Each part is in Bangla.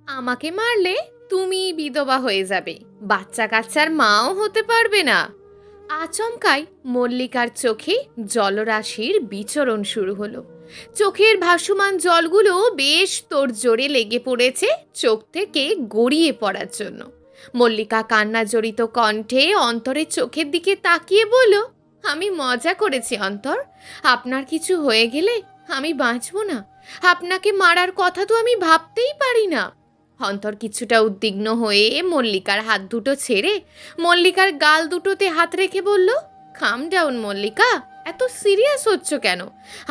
আমাকে মারলে তুমি বিধবা হয়ে যাবে, বাচ্চা কাচ্চার মাও হতে পারবে না। আচমকাই মল্লিকার চোখে জলরাশির বিচরণ শুরু হলো। চোখের ভাসমান জলগুলো বেশ তোড়জোড়ে লেগে পড়েছে চোখ থেকে গড়িয়ে পড়ার জন্য। মল্লিকা কান্না জড়িত কণ্ঠে অন্তরের চোখের দিকে তাকিয়ে বলল, আমি মজা করেছি অন্তর, আপনার কিছু হয়ে গেলে আমি বাঁচব না। আপনাকে মারার কথা তো আমি ভাবতেই পারি না। অন্তর কিছুটা উদ্বিগ্ন হয়ে মল্লিকার হাত দুটো ছেড়ে মল্লিকার গাল দুটোতে হাত রেখে বলল, কাম ডাউন মল্লিকা, এত সিরিয়াস হচ্ছ কেন?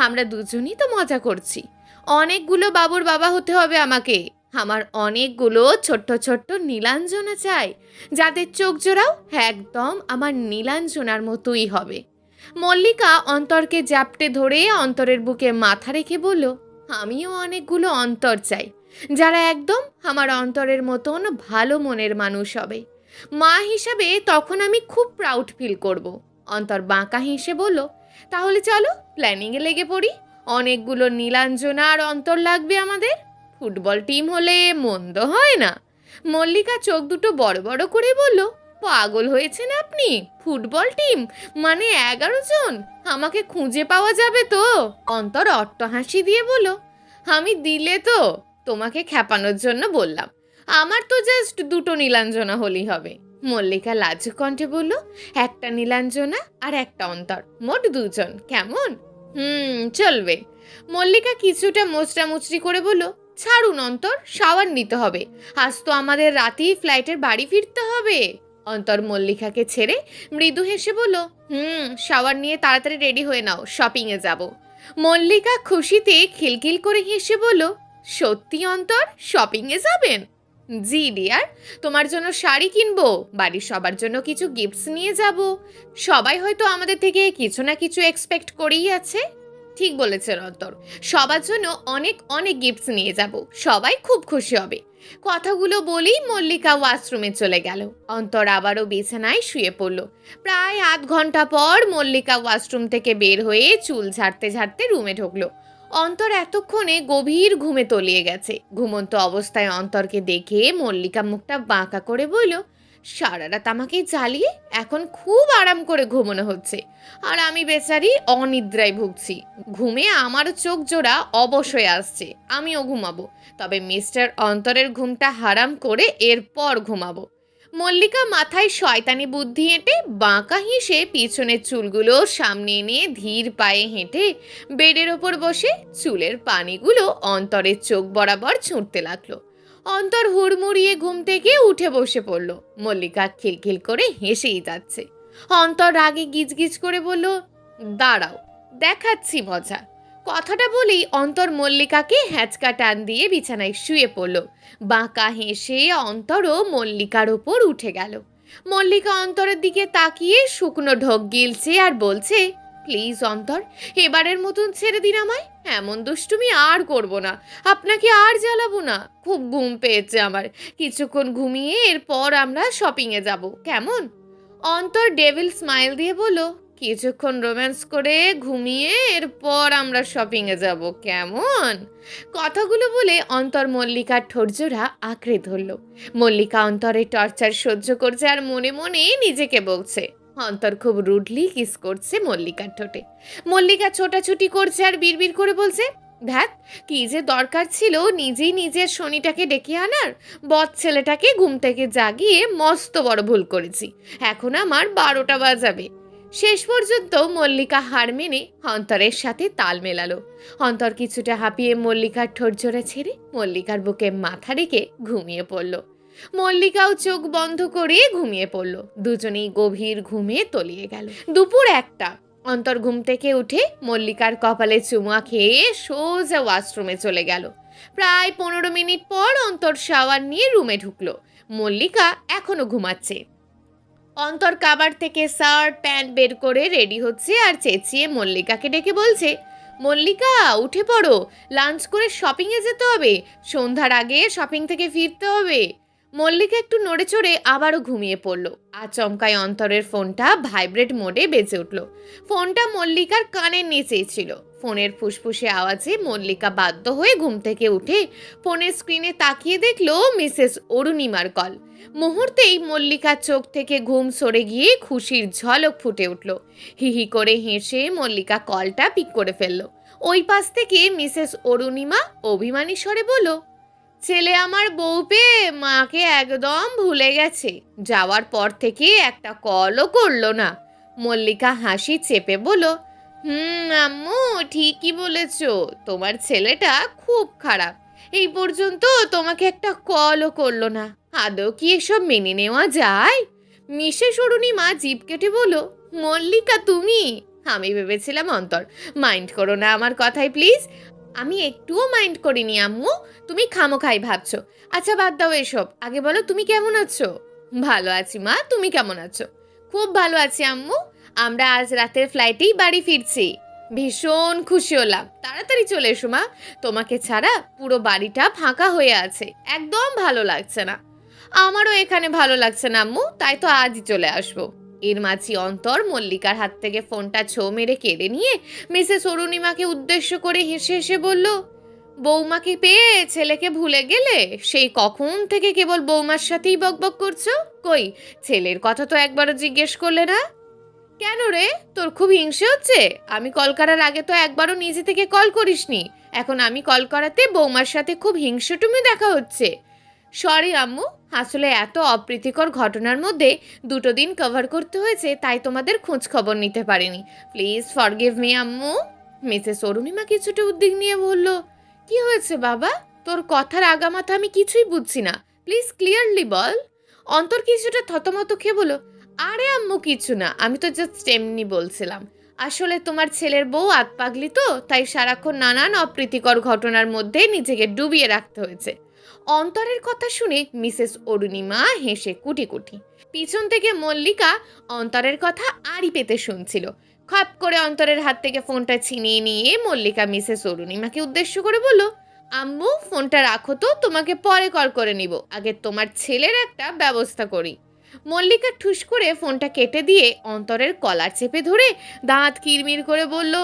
আমরা দুজনই তো মজা করছি। অনেকগুলো বাবুর বাবা হতে হবে আমাকে। আমার অনেকগুলো ছোট্ট ছোট্ট নীলাঞ্জনা চাই, যাদের চোখ জোড়াও একদম আমার নীলাঞ্জনার মতোই হবে। মল্লিকা অন্তরকে জাপটে ধরে অন্তরের বুকে মাথা রেখে বলল, আমিও অনেকগুলো অন্তর চাই, যারা একদম আমার অন্তরের মতন ভালো মনের মানুষ হবে। মা হিসাবে তখন আমি খুব প্রাউড ফিল করব। অন্তর বাঁকা হেসে বলল, তাহলে চলো প্ল্যানিংয়ে লেগে পড়ি। অনেকগুলো নীলাঞ্জনা আর অন্তর লাগবে আমাদের। ফুটবল টিম হলে মন্দ হয় না। মল্লিকা চোখ দুটো বড় বড় করে বলল, পাগল হয়েছেন আপনি? ফুটবল টিম মানে 11 জন? আমাকে খুঁজে পাওয়া যাবে তো? অন্তর অট্টহাসি দিয়ে বলল, আমি দিলে তো তোমাকে খেপানোর জন্য বললাম। আমার তো জাস্ট দুটো নীলাঞ্জনা হলেই হবে। মল্লিকা লাজুক কণ্ঠে বলল, একটা নীলাঞ্জনা আর একটা অন্তর, মোট 2 জন, কেমন? চলবে। মল্লিকা কিছুটা মোচড়ামুচড়ি করে বলল, ছাড়ুন অন্তর, শাওয়ার নিতে হবে। আজ তো আমাদের রাতেই ফ্লাইটের বাড়ি ফিরতে হবে। অন্তর মল্লিকাকে ছেড়ে মৃদু হেসে বলল, শাওয়ার নিয়ে তাড়াতাড়ি রেডি হয়ে নাও, শপিংয়ে যাব। মল্লিকা খুশিতে খিলখিল করে হেসে বলল, সত্যি অন্তর, শপিংয়ে যাবেন? জি ডিয়ার, তোমার জন্য শাড়ি কিনবো, বাড়ির সবার জন্য কিছু গিফটস নিয়ে যাব। সবাই হয়তো আমাদের থেকে কিছু না কিছু এক্সপেক্ট করেই আছে। ঠিক বলেছেন অন্তর, সবার জন্য অনেক অনেক গিফটস নিয়ে যাব, সবাই খুব খুশি হবে। কথাগুলো বলেই মল্লিকা ওয়াশরুমে চলে গেল। অন্তর আবারও বিছানায় শুয়ে পড়ল। প্রায় আধ ঘন্টা পর মল্লিকা ওয়াশরুম থেকে বের হয়ে চুল ঝাড়তে ঝাড়তে রুমে ঢুকলো। অন্তর এতক্ষণে গভীর ঘুমে তলিয়ে গেছে। ঘুমন্ত অবস্থায় অন্তরকে দেখে মল্লিকা মুখটা বাঁকা করে বলল, সারা রাত আমাকে জ্বালিয়ে এখন খুব আরাম করে ঘুমানো হচ্ছে, আর আমি বেচারি অনিদ্রায় ভুগছি। ঘুমে আমারও চোখ জোড়া অবশ্যই আসছে, আমিও ঘুমাবো, তবে মিস্টার অন্তরের ঘুমটা হারাম করে এরপর ঘুমাবো। মল্লিকা মাথায় শয়তানি বুদ্ধি এঁটে বাঁকা হেসে পিছনের চুলগুলো সামনে এনে ধীর পায়ে হেঁটে বেডের ওপর বসে চুলের পানিগুলো অন্তরের চোখ বরাবর ছুঁড়তে লাগলো। অন্তর হুড়মুড়িয়ে ঘুম থেকে উঠে বসে পড়ল। মল্লিকা খিলখিল করে হেসেই যাচ্ছে। অন্তর রাগে গিজগিজ করে বলল, দাঁড়াও, দেখাচ্ছি মজা। কথাটা বলেই অন্তর মল্লিকাকে হ্যাঁচকা টান দিয়ে বিছানায় শুয়ে পড়ল। বাঁকা হেসে অন্তরও মল্লিকার ওপর উঠে গেল। মল্লিকা অন্তরের দিকে তাকিয়ে শুকনো ঢোক গিলছে আর বলছে, প্লিজ অন্তর, এবারের মতন ছেড়ে দিন আমায়। এমন দুষ্টুমি আর করব না, আপনাকে আর জ্বালাবো না। খুব ঘুম পেয়েছে আমার, কিছুক্ষণ ঘুমিয়ে এরপর আমরা শপিংয়ে যাব, কেমন? অন্তর ডেভিল স্মাইল দিয়ে বলল, কিছুক্ষণ রোম্যান্স করে ঘুমিয়ে এরপর আমরা শপিংয়ে যাব, কেমন? কথাগুলো বলে অন্তর মল্লিকার ঠোঁটজোড়া আঁকড়ে ধরল। মল্লিকা অন্তরের টর্চার সহ্য করছে আর মনে মনে নিজেকে বলছে। অন্তর খুব রুডলি কিস করছে মল্লিকার ঠোঁটে। মল্লিকা ছোটাছুটি করছে আর বিড়বিড় করে বলছে, ধ্যাত, কি যে দরকার ছিল নিজেই নিজের শনিটাকে ডেকে আনার। বদ ছেলেটাকে ঘুম থেকে জাগিয়ে মস্ত বড় ভুল করেছি, এখন আমার 12টা বাজাবে। শেষ পর্যন্ত মল্লিকা হার মেনে অন্তরের সাথে তাল মেলালো। অন্তর কিছুটা হাঁপিয়ে মল্লিকার ঠোঁট জোড়া ছেড়ে মল্লিকার বুকে মাথা রেখে ঘুমিয়ে পড়ল। মল্লিকাও চোখ বন্ধ করে ঘুমিয়ে পড়ল। দুজনেই গভীর ঘুমে তলিয়ে গেল। দুপুর 1টা। অন্তর ঘুম থেকে উঠে মল্লিকার কপালে চুমা খেয়ে সোজা ওয়াশরুমে চলে গেল। প্রায় 15 মিনিট পর অন্তর শাওয়ার নিয়ে রুমে ঢুকলো। মল্লিকা এখনো ঘুমাচ্ছে। অন্তর কাবার থেকে শার্ট প্যান্ট বের করে রেডি হচ্ছে আর চেঁচিয়ে মল্লিকাকে ডেকে বলছে, মল্লিকা উঠে পড়ো, লাঞ্চ করে শপিংয়ে যেতে হবে, সন্ধ্যার আগে শপিং থেকে ফিরতে হবে। মল্লিকা একটু নড়ে চড়ে আবারও ঘুমিয়ে পড়ল। আচমকায় অন্তরের ফোনটা ভাইব্রেট মোডে বেজে উঠল। ফোনটা মল্লিকার কানের নিচেই ছিল। ফোনের ফুসফুসে আওয়াজে মল্লিকা বাধ্য হয়ে ঘুম থেকে উঠে ফোনের স্ক্রিনে তাকিয়ে দেখল মিসেস অরুণিমার কল। মুহূর্তেই মল্লিকার চোখ থেকে ঘুম সরে গিয়ে খুশির ঝলক ফুটে উঠল। হিহি করে হেসে মল্লিকা কলটা পিক করে ফেলল। ওই পাশ থেকে মিসেস অরুণিমা অভিমানী স্বরে বলল, ছেলে আমার বউ পেয়ে মাকে একদম ভুলে গেছে, যাওয়ার পর থেকে একটা কলও করলো না। মল্লিকা হাসি চেপে বলল, আম্মু ঠিকই বলেছ, তোমার ছেলেটা খুব খারাপ, এই পর্যন্ত তোমাকে একটা কলও করলো না। আদৌ কি এসব মেনে নেওয়া যায়? মিসেস অরুণিমা জিভ কেটে বলল, মল্লিকা তুমি? আমি ভেবেছিলাম অন্তর। মাইন্ড করো না আমার কথায় প্লিজ। আমি একটুও মাইন্ড করিনি আম্মু, তুমি খামোখাই ভাবছো। আচ্ছা বাদ দাও এসব, আগে বলো তুমি কেমন আছো? ভালো আছি মা, তুমি কেমন আছো? খুব ভালো আছি আম্মু, আমরা আজ রাতের ফ্লাইটেই বাড়ি ফিরছি। ভীষণ খুশি হলাম, তাড়াতাড়ি চলে এসো মা, তোমাকে ছাড়া পুরো বাড়িটা ফাঁকা হয়ে আছে, একদম ভালো লাগছে না। আমারও এখানে ভালো লাগছে না আম্মু, তাই তো আজই চলে আসবো। এর মাঝি অন্তর মল্লিকার হাত থেকে ফোনটা ছো মেরে কেড়ে নিয়ে মিসেস অরুণিমাকে উদ্দেশ্য করে হেসে হেসে বলল, বৌমাকে পেয়ে ছেলেকে ভুলে গেলে? সেই কখন থেকে কেবল বৌমার সাথেই বকবক করছো? কই ছেলের কথা তো একবারও জিজ্ঞেস করলে না। কেন রে, তোর খুব হিংসে হচ্ছে? আমি কল করার আগে তো একবারও নিজে থেকে কল করিসনি, এখন আমি কল করাতে বৌমার সাথে খুব হিংসুটুমি দেখা হচ্ছে। সরি আম্মু, আসলে এত অপ্রীতিকর ঘটনার মধ্যে 2 দিন কভার করতে হয়েছে, তাই তোমাদের খোঁজ খবর নিতে পারিনি। প্লিজ ফরগিভ মি আম্মু। মিসেস অরুণিমা কিছুটা উদ্বিগ্ন নিয়ে বলল, কি হয়েছে বাবা? তোর কথার আগামাথা আমি কিছুই বুঝছি না, প্লিজ ক্লিয়ারলি বল। অন্তর কিছুটা থতমত খেয়ে বলল, আরে আম্মু কিছু না, আমি তো জাস্ট এমনি বলছিলাম। আসলে তোমার ছেলের বউ আতপাগলি তো, তাই সারাক্ষণ নানান অপ্রীতিকর ঘটনার মধ্যে নিজেকে ডুবিয়ে রাখতে হয়েছে। অন্তরের কথা শুনে মিসেস অরুণিমা হেসে কুটি কুটি। পিছন থেকে মল্লিকা অন্তরের কথা আড়ি পেতে শুনছিল। খপ করে অন্তরের হাত থেকে ফোনটা ছিনিয়ে নিয়ে মল্লিকা মিসেস অরুণিমাকে উদ্দেশ্য করে বলল, আম্মু ফোনটা রাখো তো, তোমাকে পরে কল করে নিব, আগে তোমার ছেলের একটা ব্যবস্থা করি। মল্লিকা ঠুস করে ফোনটা কেটে দিয়ে অন্তরের কলার চেপে ধরে দাঁত কিরমির করে বলল,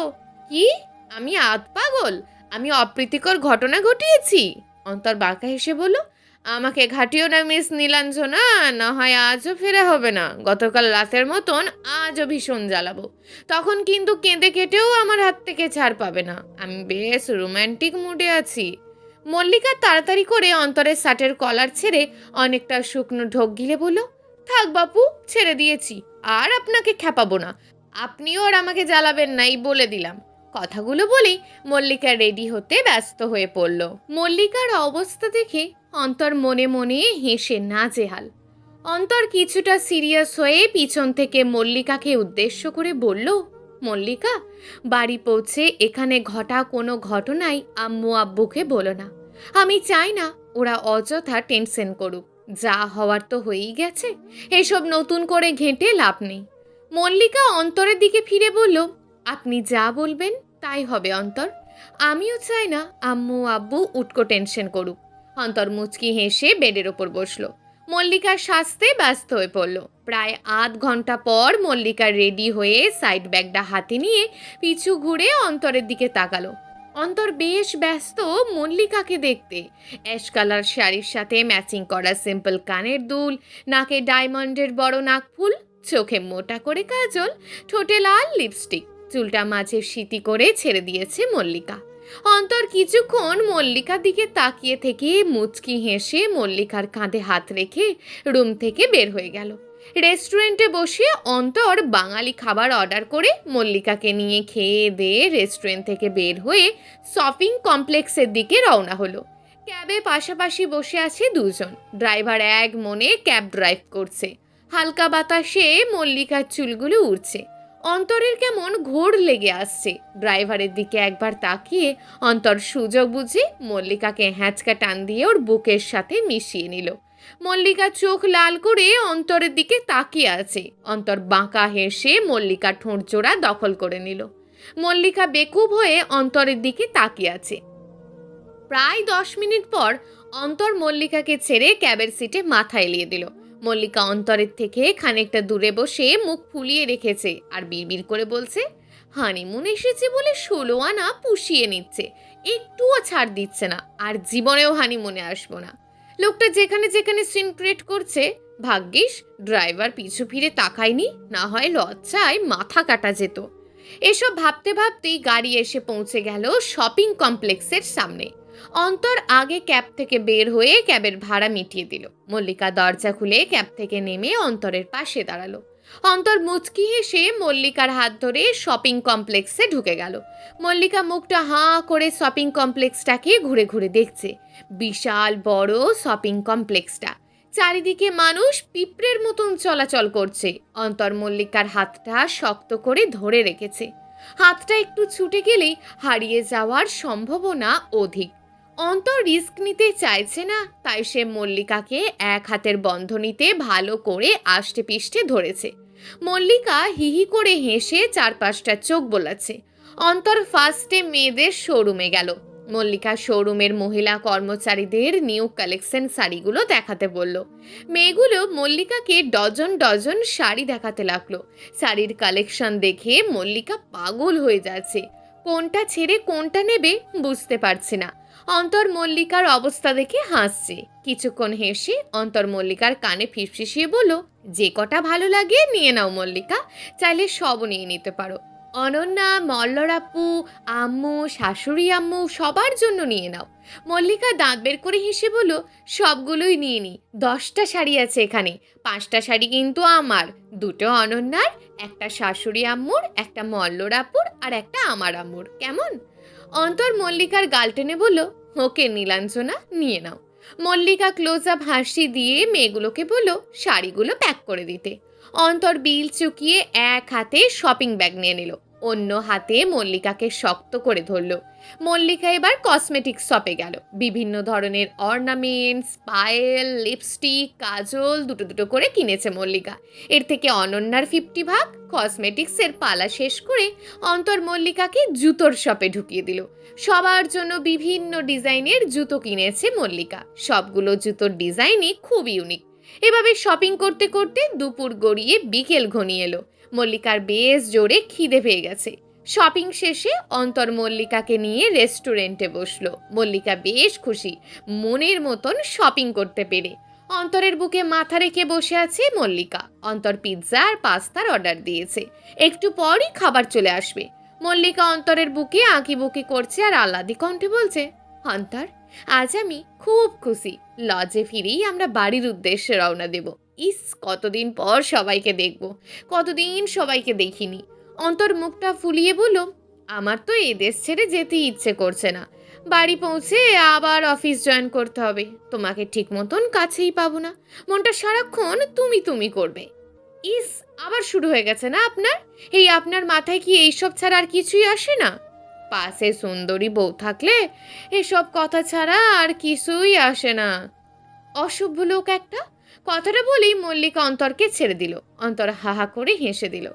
কি? আমি আতপাগল? আমি অপ্রীতিকর ঘটনা ঘটিয়েছি? অন্তর বাঁকা হেসে বলল, আমাকে ঘাটিও না মিস নীলাঞ্জনা, না হয় আজও ফেরা হবে না। গতকাল রাতের মতন আজও ভীষণ জ্বালাবো, তখন কিন্তু কেঁদে কেটেও আমার হাত থেকে ছাড় পাবে না। আমি বেশ রোম্যান্টিক মুডে আছি। মল্লিকা তাড়াতাড়ি করে অন্তরের শার্টের কলার ছেড়ে অনেকটা শুকনো ঢোক গিলে বলল, থাক বাপু, ছেড়ে দিয়েছি, আর আপনাকে খেপাবো না। আপনিও আর আমাকে জ্বালাবেন না, এই বলে দিলাম। কথাগুলো বলেই মল্লিকা রেডি হতে ব্যস্ত হয়ে পড়ল। মল্লিকার অবস্থা দেখে অন্তর মনে মনে হেসে নাজেহাল। অন্তর কিছুটা সিরিয়াস হয়ে পিছন থেকে মল্লিকাকে উদ্দেশ্য করে বলল, মল্লিকা, বাড়ি পৌঁছে এখানে ঘটা কোনো ঘটনাই আম্মু আব্বুকে বলো না। আমি চাই না ওরা অযথা টেনশন করুক, যা হওয়ার তো হয়েই গেছে, এসব নতুন করে ঘেঁটে লাভ নেই। মল্লিকা অন্তরের দিকে ফিরে বলল, আপনি যা বলবেন তাই হবে অন্তর, আমিও চাই না আম্মু আব্বু উটকো টেনশন করুক। অন্তর মুচকি হেসে বেডের ওপর বসলো। মল্লিকার সাজতে ব্যস্ত হয়ে পড়ল। প্রায় আধ ঘন্টা পর মল্লিকা রেডি হয়ে সাইড ব্যাগটা হাতে নিয়ে পিছু ঘুরে অন্তরের দিকে তাকালো। অন্তর বেশ ব্যস্ত মল্লিকাকে দেখতে। অ্যাশ কালার শাড়ির সাথে ম্যাচিং করা সিম্পল কানের দুল, নাকে ডায়মন্ডের বড় নাকফুল, চোখে মোটা করে কাজল, ঠোঁটে লাল লিপস্টিক, চুলটা মাঝে সিটি করে ছেড়ে দিয়েছে মল্লিকা। অন্তর কিছুক্ষণ মল্লিকার দিকে তাকিয়ে থেকে মুচকি হেসে মল্লিকার কাঁধে হাত রেখে রুম থেকে বের হয়ে গেল। রেস্টুরেন্টে বসে অন্তর বাঙালি খাবার অর্ডার করে মল্লিকাকে নিয়ে খেয়ে দিয়ে রেস্টুরেন্ট থেকে বের হয়ে শপিং কমপ্লেক্সের দিকে রওনা হলো। ক্যাবে পাশাপাশি বসে আছে দুজন। ড্রাইভার এক মনে ক্যাব ড্রাইভ করছে। হালকা বাতাসে মল্লিকার চুলগুলো উড়ছে। অন্তরের কেমন ঘোর লেগে আসছে। ড্রাইভারের দিকে একবার তাকিয়ে অন্তর সুযোগ বুঝে মল্লিকাকে হ্যাঁচকা টান দিয়ে ওর বুকের সাথে মিশিয়ে নিল। মল্লিকা চোখ লাল করে অন্তরের দিকে তাকিয়ে আছে। অন্তর বাঁকা হেসে মল্লিকার ঠোঁট জোড়া দখল করে নিল। মল্লিকা বেকুব হয়ে অন্তরের দিকে তাকিয়ে আছে। প্রায় 10 মিনিট পর অন্তর মল্লিকাকে ছেড়ে ক্যাবের সিটে মাথা এলিয়ে দিল। মল্লিকা অন্তরের থেকে খানিকটা দূরে বসে মুখ ফুলিয়ে রেখেছে আর বিড়বিড় করে বলছে, হানিমুন এসেছে বলে 16 আনা পুষিয়ে নিচ্ছে, একটুও ছাড় দিচ্ছে না, আর জীবনেও হানিমুনে আসবো না। লোকটা যেখানে যেখানে সিন ক্রিয়েট করছে, ভাগ্যিস ড্রাইভার পিছু ফিরে তাকায়নি, না হয় লজ্জায় মাথা কাটা যেত। এসব ভাবতে ভাবতেই গাড়ি এসে পৌঁছে গেল শপিং কমপ্লেক্সের সামনে। অন্তর আগে ক্যাব থেকে বের হয়ে ক্যাবের ভাড়া মিটিয়ে দিল। মল্লিকা দরজা খুলে ক্যাব থেকে নেমে অন্তরের পাশে দাঁড়ালো। অন্তর মুচকি হেসে মল্লিকার হাত ধরে শপিং কমপ্লেক্সে ঢুকে গেল। মল্লিকা মুখটা হাঁ করে শপিং কমপ্লেক্সটাকে ঘুরে ঘুরে দেখছে। বিশাল বড় শপিং কমপ্লেক্সটা, চারিদিকে মানুষ পিঁপড়ের মতন চলাচল করছে। অন্তর মল্লিকার হাতটা শক্ত করে ধরে রেখেছে। হাতটা একটু ছুটে গেলেই হারিয়ে যাওয়ার সম্ভাবনা অধিক। অন্তর রিস্ক নিতে চাইছে না, তাই সে মল্লিকাকে এক হাতের বন্ধনীতে ভালো করে আষ্টে পিষ্টে ধরেছে। মল্লিকা হিহি করে হেসে চারপাশটা চোখ বোলাচ্ছে। অন্তর ফার্স্টে মেয়েদের শোরুমে গেল। মল্লিকা শোরুমের মহিলা কর্মচারীদের নিউ কালেকশন শাড়িগুলো দেখাতে বলল। মেয়েগুলো মল্লিকাকে ডজন ডজন শাড়ি দেখাতে লাগলো। শাড়ির কালেকশন দেখে মল্লিকা পাগল হয়ে যাচ্ছে। কোনটা ছেড়ে কোনটা নেবে বুঝতে পারছে না। অন্তর মল্লিকার অবস্থা দেখে হাসছে। কিছুক্ষণ হেসে অন্তর মল্লিকার কানে ফিসফিসিয়ে বলল, যে কটা ভালো লাগে নিয়ে নাও মল্লিকা, চাইলে সবও নিয়ে নিতে পারো। অনন্যা, মল্লরাপু, আম্মু, শাশুড়ি আম্মু সবার জন্য নিয়ে নাও। মল্লিকা দাঁত বের করে হেসে বলল, সবগুলোই নিয়ে নি, 10টা শাড়ি আছে এখানে। 5টা শাড়ি কিন্তু আমার, 2টো অনন্যার, একটা শাশুড়ি আম্মুর, একটা মল্লরাপুর আর একটা আমার আম্মুর। কেমন? অন্তর মল্লিকার গাল টেনে বলল, ওকে নীলাঞ্জনা, নিয়ে নাও। মল্লিকা ক্লোজ আপ হাসি দিয়ে মেয়েগুলোকে বলল শাড়িগুলো প্যাক করে দিতে। অন্তর বিল চুকিয়ে এক হাতে শপিং ব্যাগ নিয়ে নিল, অন্য হাতে মল্লিকাকে শক্ত করে ধরল। মল্লিকা এবার কসমেটিক্স শপে গেল। বিভিন্ন ধরনের অর্নামেন্টস, পায়েল, লিপস্টিক, কাজল দুটো দুটো করে কিনেছে মল্লিকা। এর থেকে অনন্যার 50 ভাগ। কসমেটিক্সের পালা শেষ করে অন্তর মল্লিকাকে জুতোর শপে ঢুকিয়ে দিল। সবার জন্য বিভিন্ন ডিজাইনের জুতো কিনেছে মল্লিকা। সবগুলো জুতোর ডিজাইনই খুব ইউনিক। এভাবে শপিং করতে করতে দুপুর গড়িয়ে বিকেল ঘনিয়ে এলো। মল্লিকার বেশ জোরে খিদে পেয়ে গেছে। শপিং শেষে অন্তর মল্লিকাকে নিয়ে রেস্টুরেন্টে বসলো। মল্লিকা বেশ খুশি মনের মতন শপিং করতে পেরে। অন্তরের বুকে মাথা রেখে বসে আছে মল্লিকা। অন্তর পিৎজা আর পাস্তার অর্ডার দিয়েছে, একটু পরই খাবার চলে আসবে। মল্লিকা অন্তরের বুকে আঁকিবুকি করছে আর আহ্লাদি কণ্ঠে বলছে, অন্তর, আজ আমি খুব খুশি। লজে ফিরেই আমরা বাড়ির উদ্দেশ্যে রওনা দেব। ইস, কতদিন পর সবাইকে দেখব, কতদিন সবাইকে দেখিনি। অন্তর মুখটা ফুলিয়ে বলল, আমার তো এ দেশ ছেড়ে যেতেই ইচ্ছে করছে না। বাড়ি পৌঁছে আবার অফিস জয়েন করতে হবে, তোমাকে ঠিক মতন কাছেই পাবো না, মনটা সারাক্ষণ তুমি তুমি করবে। ইস, আবার শুরু হয়ে গেছে না আপনার? আপনার মাথায় কি এইসব ছাড়া আর কিছুই আসে না? পাশে সুন্দরী বউ থাকলে এসব কথা ছাড়া আর কিছুই আসে না। অসভ্য লোক একটা। কথাটা বলেই মল্লিকা অন্তরকে ছেড়ে দিল। অন্তর হাহা করে হেসে দিল।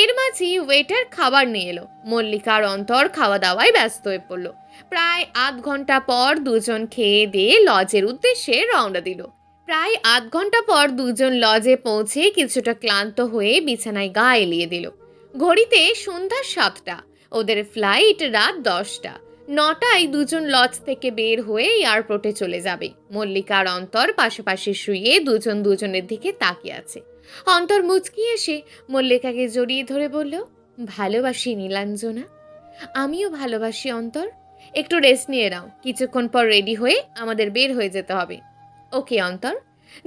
এর মাঝেই ওয়েটার খাবার নিয়ে এলো। মল্লিকা আর অন্তর খাওয়া দাওয়ায় ব্যস্ত হয়ে পড়ল। প্রায় আধ ঘন্টা পর দুজন খেয়ে দিয়ে লজের উদ্দেশ্যে রওনা দিল। প্রায় আধ ঘন্টা পর দুজন লজে পৌঁছে কিছুটা ক্লান্ত হয়ে বিছানায় গা এলিয়ে দিল। ঘড়িতে সন্ধ্যা 7টা। ওদের ফ্লাইট রাত 10টা। 9টায় দুজন লজ থেকে বের হয়ে এয়ারপোর্টে চলে যাবে। মল্লিকা আর অন্তর পাশাপাশি শুয়ে দুজন দুজনের দিকে তাকিয়ে আছে। অন্তর মুচকি এসে মল্লিকাকে জড়িয়ে ধরে বলল, ভালোবাসি নীলাঞ্জনা। আমিও ভালোবাসি অন্তর। একটু রেস্ট নিয়ে নাও, কিছুক্ষণ পর রেডি হয়ে আমাদের বের হয়ে যেতে হবে। ওকে অন্তর।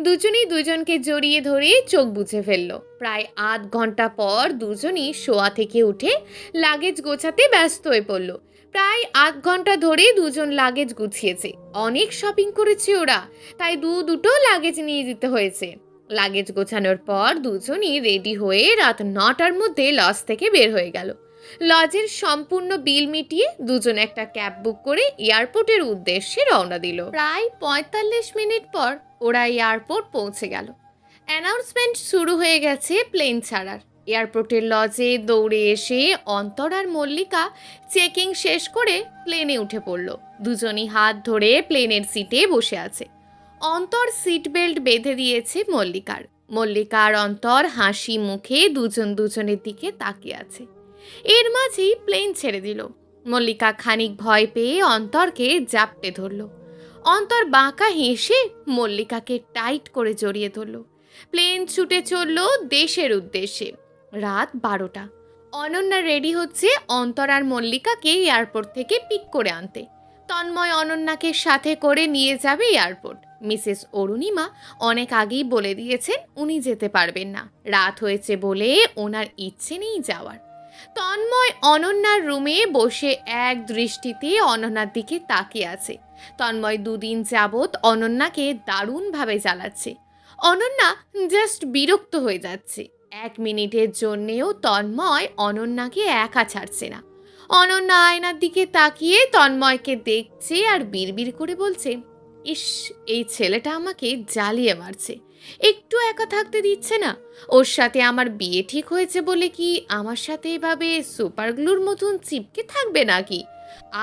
দুজনেই দুজনকে জড়িয়ে ধরে চোখ বুজে ফেলল। প্রায় আধ ঘন্টা পর দুজনই শোয়া থেকে উঠে লাগেজ গোছাতে ব্যস্ত হয়ে পড়ল। প্রায় আধ ঘন্টা ধরে দুজন লাগেজ গুছিয়েছে। অনেক শপিং করেছে ওরা, তাই দুটো লাগেজ নিয়ে যেতে হয়েছে। লাগেজ গোছানোর পর দুজনই রেডি হয়ে রাত 9টার মধ্যে লজ থেকে বের হয়ে গেল। লজের সম্পূর্ণ বিল মিটিয়ে দুজন একটা ক্যাব বুক করে এয়ারপোর্টের উদ্দেশ্যে রওনা দিল। প্রায় 45 মিনিট পর ওরা এয়ারপোর্ট পৌঁছে গেল। অ্যানাউন্সমেন্ট শুরু হয়ে গেছে প্লেন ছাড়ার। এয়ারপোর্টের লজে দৌড়ে এসে অন্তর আর মল্লিকা চেকিং শেষ করে প্লেনে উঠে পড়ল। দুজনই হাত ধরে প্লেনের সিটে বসে আছে। অন্তর সিট বেল্ট বেঁধে দিয়েছে মল্লিকার। মল্লিকা আর অন্তর হাসি মুখে দুজন দুজনের দিকে তাকিয়ে আছে। এর মাঝেই প্লেন ছেড়ে দিল। মল্লিকা খানিক ভয় পেয়ে অন্তরকে জাপটে ধরল। অন্তর বাঁকা হেসে মল্লিকাকে টাইট করে জড়িয়ে ধরল। প্লেন ছুটে চলল দেশের উদ্দেশ্যে। রাত 12টা। অনন্যা রেডি হচ্ছে অন্তর আর মল্লিকাকে এয়ারপোর্ট থেকে পিক করে আনতে। তন্ময় অনন্যাকে সাথে করে নিয়ে যাবে এয়ারপোর্ট। মিসেস অরুণিমা অনেক আগেই বলে দিয়েছেন উনি যেতে পারবেন না, রাত হয়েছে বলে ওনার ইচ্ছে নেই যাওয়ার। তন্ময় অনন্যার রুমে বসে এক দৃষ্টিতে অনন্যার দিকে তাকিয়ে আছে। তন্ময় দুদিন যাবৎ অনন্যাকে দারুণভাবে জ্বালাচ্ছে। অনন্যা জাস্ট বিরক্ত হয়ে যাচ্ছে। 1 মিনিটের জন্যেও তন্ময় অনন্যাকে একা ছাড়ছে না। অনন্যা আয়নার দিকে তাকিয়ে তন্ময়কে দেখছে আর বিড়বিড় করে বলছে, ইস, এই ছেলেটা আমাকে জ্বালিয়ে মারছে, একটু একা থাকতে দিচ্ছে না। ওর সাথে আমার বিয়ে ঠিক হয়েছে বলে কি আমার সাথে এভাবে সুপার গ্লুর মতন চিপকে থাকবে নাকি?